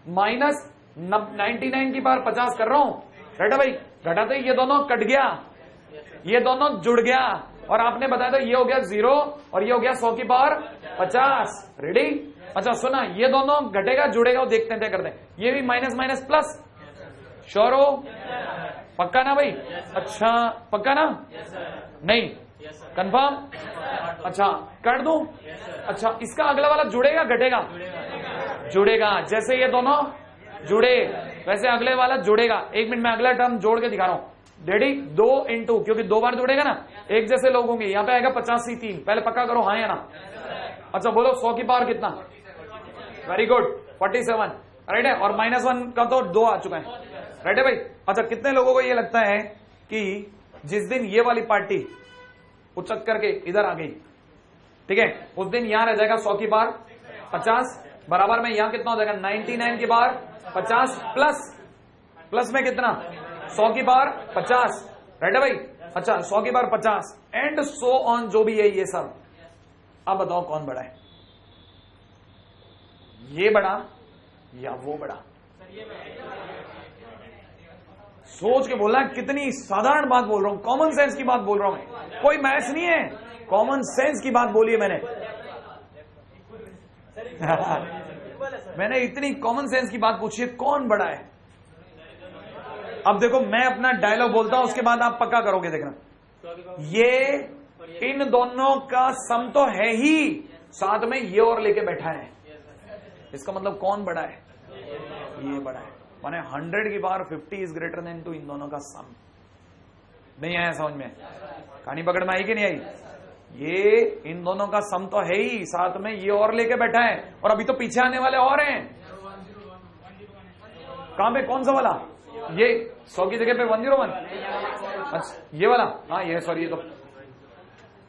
माइनस 99 की पावर 50 कर रहा हूं, राइट है भाई? घटाते ही ये दोनों कट गया, ये दोनों जुड़ गया, और आपने बताया था ये हो गया 0 और ये हो गया 100 की पावर 50। रेडी? अच्छा सुना, ये दोनों घटेगा जुड़ेगा, वो देखते हैं, करते हैं। ये भी माइनस माइनस प्लस, श्योर हो? पक्का ना भाई? अच्छा पक्का ना? नहीं कंफर्म? अच्छा कर दूं? अच्छा इसका अगला वाला जुड़ेगा घटेगा? जुड़ेगा। जैसे ये दोनों जुड़े वैसे अगले वाला जुड़ेगा। 1 मिनट में अगला टर्म जोड़ के दिखा रहा हूं। रेडी? 2 इंटू, क्योंकि 2 बार जुड़ेगा ना, एक जैसे लोग होंगे, यहां पे आएगा 85 पहले पक्का करो, हाँ या ना? अच्छा बोलो 100 की पावर कितना? वेरी गुड 47, राइट है। और -1 का तो 2 आ चुका है, राइट है भाई? अच्छा कितने लोगों को ये लगता है कि जिस दिन ये वाली पार्टी उचक करके इधर आ गई, ठीक है, उस दिन यहां रह जाएगा 100 की पावर 50 बराबर में यहां कितना हो जाएगा? 99 की पावर 50 प्लस में कितना? 100 की पावर 50, राइट है भाई? अच्छा 100 की पावर 50 एंड सो ऑन, जो भी है ये सब। अब बताओ कौन बड़ा है? ये बड़ा या वो बड़ा? सोच के बोलना, कितनी साधारण बात बोल रहा हूं, कॉमन सेंस की बात बोल रहा हूं मैं, कोई मैथ्स नहीं है, कॉमन सेंस की बात बोली है मैंने। मैंने इतनी कॉमन सेंस की बात पूछी है, कौन बड़ा है? अब देखो मैं अपना डायलॉग बोलता हूं, उसके बाद आप पक्का करोगे, देखना। ये इन दोनों का सम तो है ही, साथ में ये और लेके बैठा है, इसका मतलब कौन बड़ा है? ये बड़ा है। माने 100 की power 50 is greater than two इन दोनों का सम। नहीं आया समझ में? कहानी पकड़ में आई कि नहीं आई? ये इन दोनों का सम तो है ही, साथ में ये और लेके बैठा है, और अभी तो पीछे आने वाले और हैं। कहां पे? कौन सा वाला? ये 100 की जगह पे 101। अच्छा ये वाला? हाँ ये सॉरी, ये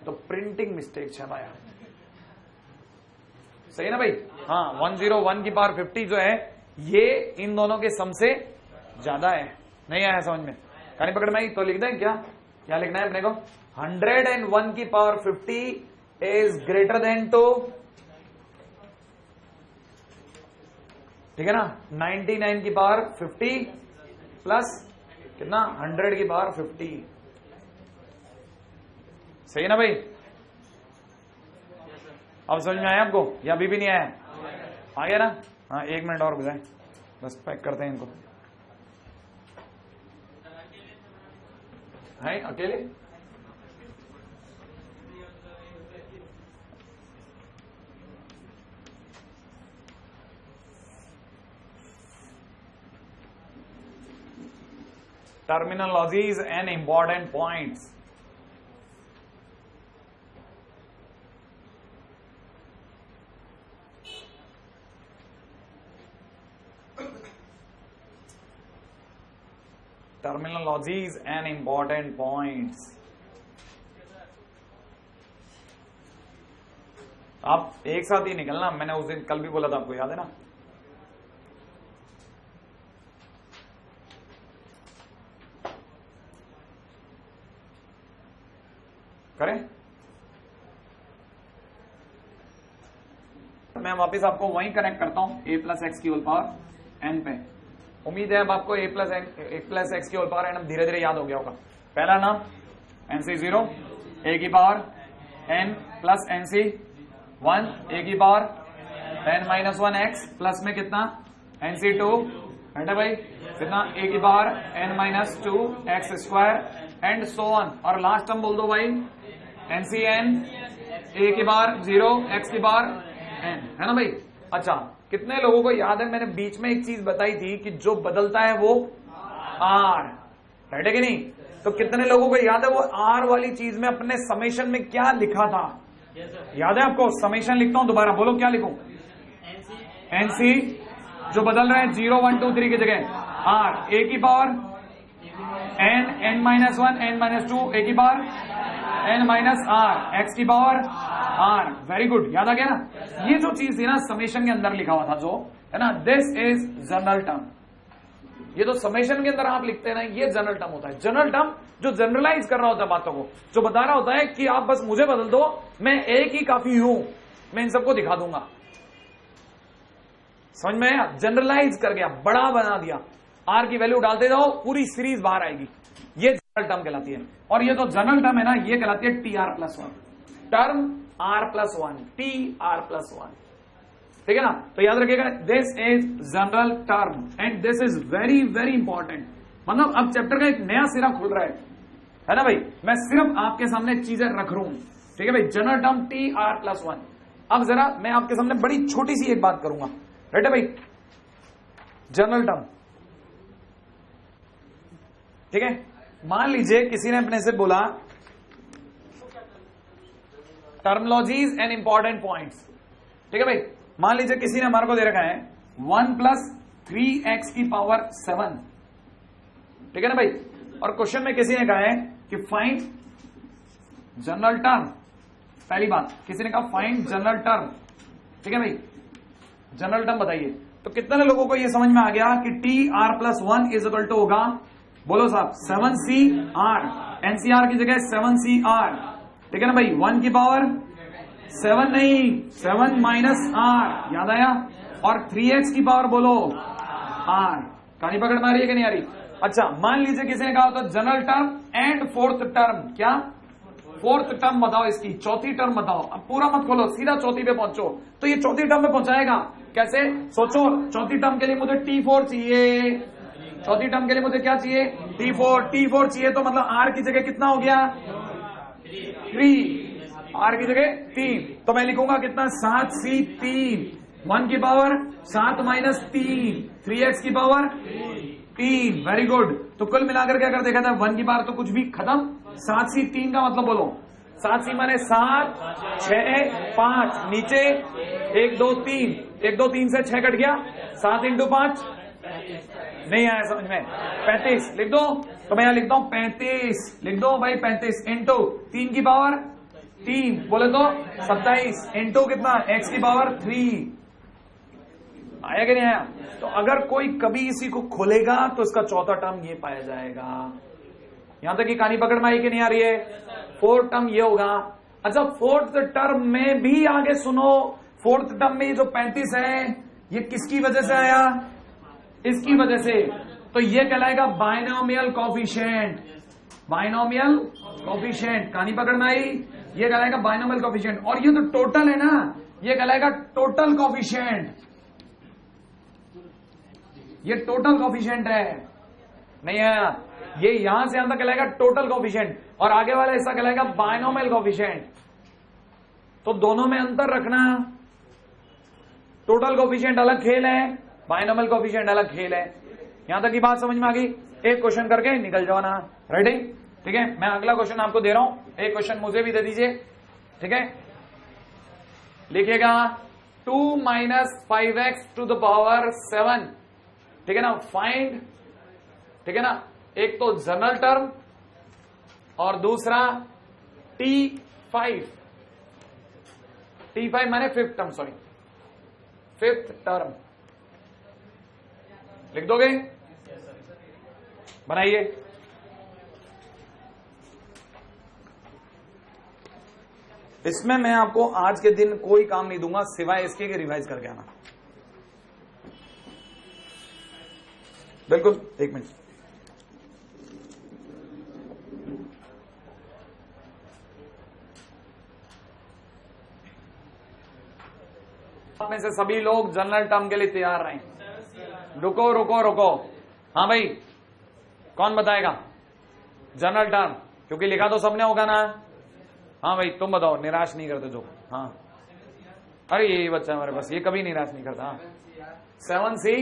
तो प्रिंटिंग मिस्टेक है भाई, सही है ना भाई? हाँ 101 की पावर 50 जो है ये इन दोनों के सम से ज्यादा है। नहीं आया समझ में? कहानी पकड़ में आई तो लिख दें क्या? क्या लिखना है अपने को? 101 की power 50 is greater than two, ठीक है ना, 99 की पावर 50 प्लस कितना? 100 की पावर 50। सही है ना भाई? अब समझ में आया आपको या अभी भी नहीं आया? आ गया ना? हाँ 1 मिनट और बुझाएं, बस पैक करते हैं इनको। है अकेले? Terminologies and important points. Terminologies and important points. आप एक साथ ही निकलना, मैंने उस दिन कल भी बोला था, आपको याद है ना? करें? मैं वापस आपको वहीं कनेक्ट करता हूं, a प्लस एक्स की होल पावर n पे। उम्मीद है अब आपको a प्लस एक्स की होल पावर n धीरे धीरे याद हो गया होगा। पहला नाम nc0, a की power n plus nc 1, a की power n minus 1 x plus में कितना? nc2, है भाई कितना? a की power n minus 2 x square and so on. और लास्ट टर्म बोल दो भाई NCN, a की पावर 0 x की पावर n, है ना भाई? अच्छा, कितने लोगों को याद है मैंने बीच में एक चीज बताई थी कि जो बदलता है वो आर, राइट है कि नहीं? तो कितने लोगों को याद है वो आर वाली चीज में अपने समेशन में क्या लिखा था? याद है आपको? समेशन लिखता हूं दोबारा, बोलो क्या लिखूं? एनसी जो बदल रहे हैं 0 1 2 3 की जगह आर, ए की power N, N minus 1, N minus 2, A की power N minus R, X की पावर आर। वेरी गुड, याद आ गया ना? ये जो चीज थी ना समेशन के अंदर लिखा हुआ था जो है ना, दिस इज जनरल टर्म। ये तो समेशन के अंदर आप लिखते हैं ना, ये जनरल टर्म होता है। जनरल टर्म जो जनरलाइज कर रहा होता है बातों को, जो बता रहा होता है कि आप बस मुझे बदल दो, मैं एक ही काफी हूं, मैं इन सबको दिखा दूंगा। समझ में आया? जनरलाइज कर गया, बड़ा बना दिया, आर की वैल्यू डालते जाओ, पूरी सीरीज बाहर आएगी। ये जनरल टर्म कहलाती है। और ये तो जनरल टर्म है ना, ये कहलाती है T R plus 1, term R plus 1, T R plus 1, ठीक है ना? तो याद रखिएगा, this is general term and this is very very important. मतलब अब चैप्टर का एक नया सिरा खुल रहा है ना भाई? मैं सिर्फ आपके सामने चीजें रख रहा हूं, ठीक है भाई? General term T R plus 1। अब जरा मैं आपके सामने बड़ी छोटी सी एक बात करूंगा, राइट है भाई? जनरल टर्म, ठीक है? मान लीजिए किसी ने अपने से बोला टर्मोलॉजीज एंड इंपॉर्टेंट पॉइंट्स, ठीक है भाई? मान लीजिए किसी ने हमारे को दे रखा है 1 + 3x की पावर 7, ठीक है ना भाई? और क्वेश्चन में किसी ने कहा है कि फाइंड जनरल टर्म। पहली बात किसी ने कहा फाइंड जनरल टर्म, ठीक है भाई? जनरल टर्म बताइए। तो कितने लोगों को यह समझ में आ गया कि T R plus 1 is equal to होगा, बोलो साहब, 7CR, एनसीआर की जगह 7CR, ठीक है ना भाई? 1 की पावर 7 नहीं, 7 माइनस आर, याद आया? और 3x की पावर बोलो आर। कहानी पकड़ में आ रही है कि नहीं आ रही? अच्छा, मान लीजिए किसी ने कहा तो general term and fourth term, क्या फोर्थ टर्म बताओ, इसकी चौथी टर्म बताओ। अब पूरा मत खोलो, सीधा चौथी पे पहुंचो। तो ये चौथी टर्म में पहुंचाएगा कैसे? सोचो, चौथी टर्म के लिए मुझे T4 चाहिए, चौथी टर्म के लिए मुझे क्या चाहिए? T4 चाहिए। तो मतलब आर की जगह कितना हो गया? 3, आर की जगह 3। तो मैं लिखूंगा कितना? 7C3, 1 की पावर 7 माइनस 3, 3x की पावर 3। Very good. तो कुल मिलाकर के अगर देखा जाए 1 की पावर तो कुछ भी खत्म, 7C3 का मतलब बोलो, 7C माने 7, 6, 5, नीचे 1 2 3, 1 2 3 से 6 कट गया, 7 × 5 नहीं आया समझ में, 35 लिख दो। तो मैं यहां लिखता हूं 35, लिख दो भाई 35 इंटू 3 की पावर 3, बोले तो 27 इंटू कितना? x की पावर 3। आया कि नहीं आया? तो अगर कोई कभी इसी को खोलेगा तो इसका चौथा टर्म ये पाया जाएगा। यहां तक की कहानी पकड़ में आई कि नहीं आ रही है? फोर्थ टर्म ये होगा। अच्छा, फोर्थ टर्म में भी आगे सुनो, फोर्थ टर्म में जो 35 है ये किसकी वजह से आया? इसकी वजह से। तो ये कहलाएगा बाइनोमियल कोफिशिएंट, बाइनोमियल कोफिशिएंट। कहानी पकड़ में आई? ये कहलाएगा बाइनोमियल कोफिशिएंट। और ये तो टोटल है ना, ये कहलाएगा टोटल कोफिशिएंट। ये टोटल कोफिशिएंट है, नहीं है? ये यहां से यहां तक कहलाएगा टोटल कोफिशिएंट, और आगे वाला हिस्सा कहलाएगा बाइनोमियल कोफिशिएंट। तो दोनों में अंतर रखना। टोटल कोफिशिएंट अलग खेल है, बाइनोमियल कोफिशिएंट अलग खेल है। यहां तक की बात समझ में आ गई? एक क्वेश्चन करके निकल जाओ ना, रेडी? ठीक है, मैं अगला क्वेश्चन आपको दे रहा हूं, एक क्वेश्चन मुझे भी दे दीजिए, ठीक है? लिखिएगा 2 - 5x टू द पावर 7, ठीक है ना? फाइंड, ठीक है ना? एक तो जनरल टर्म और दूसरा T5, T5 माने fifth term, sorry fifth term. लिख दोगे? बनाइए। इसमें मैं आपको आज के दिन कोई काम नहीं दूंगा सिवाय इसके कि रिवाइज करके आना। बिल्कुल, एक मिनट। में से सभी लोग जनरल टर्म के लिए तैयार रहें। रुको रुको रुको, हाँ भाई, कौन बताएगा जनरल टर्म? क्योंकि लिखा तो सबने होगा ना। हाँ भाई तुम बताओ, निराश नहीं करते जो। हाँ अरे ये बच्चा हमारे पास, ये कभी निराश नहीं करता। 7C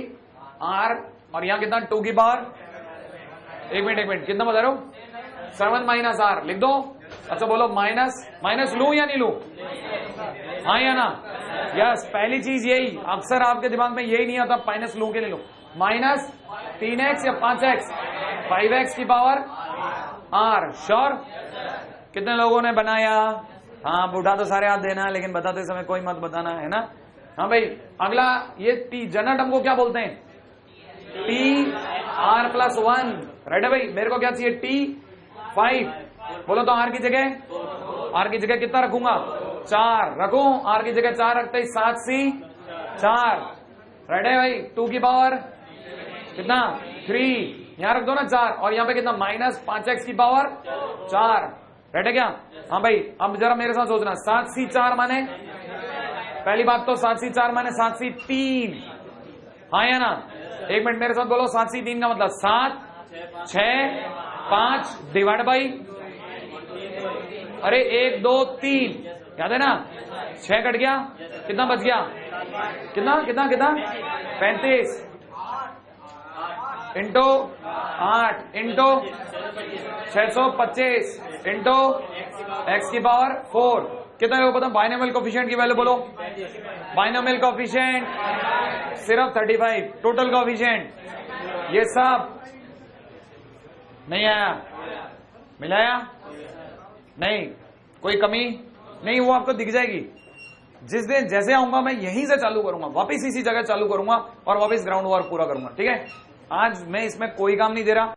R और यहाँ कितना 2 की पावर, एक मिनट कितना बता रहे हो? 7 माइनस R लिख दो। अच्छा बोलो माइनस लू या नहीं लू? हाँ या ना? यस, पहली चीज यही, अक्सर आपके दिमाग में यही नहीं आता, माइनस लू के लिए लो। माइनस 3x या 5x, 5x की पावर R। श्योर? कितने लोगों ने बनाया? हाँ, उठा तो सारे हाथ देना, लेकिन बताते समय कोई मत बताना, है ना? हाँ भाई, अगला ये टी जनरल टर्म को क्या बोलते हैं? T R plus 1। राइट है भाई, मेरे को क्या चाहिए? टी 5। बोलो तो R की जगह कितना रखूंगा? 4 रखूं। R की जगह 4 रखते ही 7C 4। राइट है भाई, 2 की पावर कितना? 3। यहां रख दो ना 4, और यहां पे कितना? माइनस 5x की पावर 4। राइट है क्या? हाँ भाई, अब जरा मेरे साथ सोचना, 7C 4 माने, पहली बात तो 7C 4 माने 7C 3। हाँ या ना? एक मिनट मेरे साथ बोलो, 7C 3 का मतलब 7 6 5 डिवाइड बाई, अरे 1 2 3, याद है ना? 6 कट गया, कितना बच गया? कितना 35 इंटू 8 इंटू 625 इंटू x की पावर 4। कितना है वो पता? बाइनोमियल कोफिशिएंट की वैल्यू बोलो। बाइनोमियल कोफिशिएंट सिर्फ 35, टोटल कोफिशिएंट ये सब नहीं आया, मिलाया नहीं, कोई कमी नहीं, वो आपको दिख जाएगी। जिस दिन जैसे आऊंगा मैं यहीं से चालू करूंगा, वापस इसी जगह चालू करूंगा और वापस ग्राउंड वर्क पूरा करूंगा। ठीक है, आज मैं इसमें कोई काम नहीं दे रहा।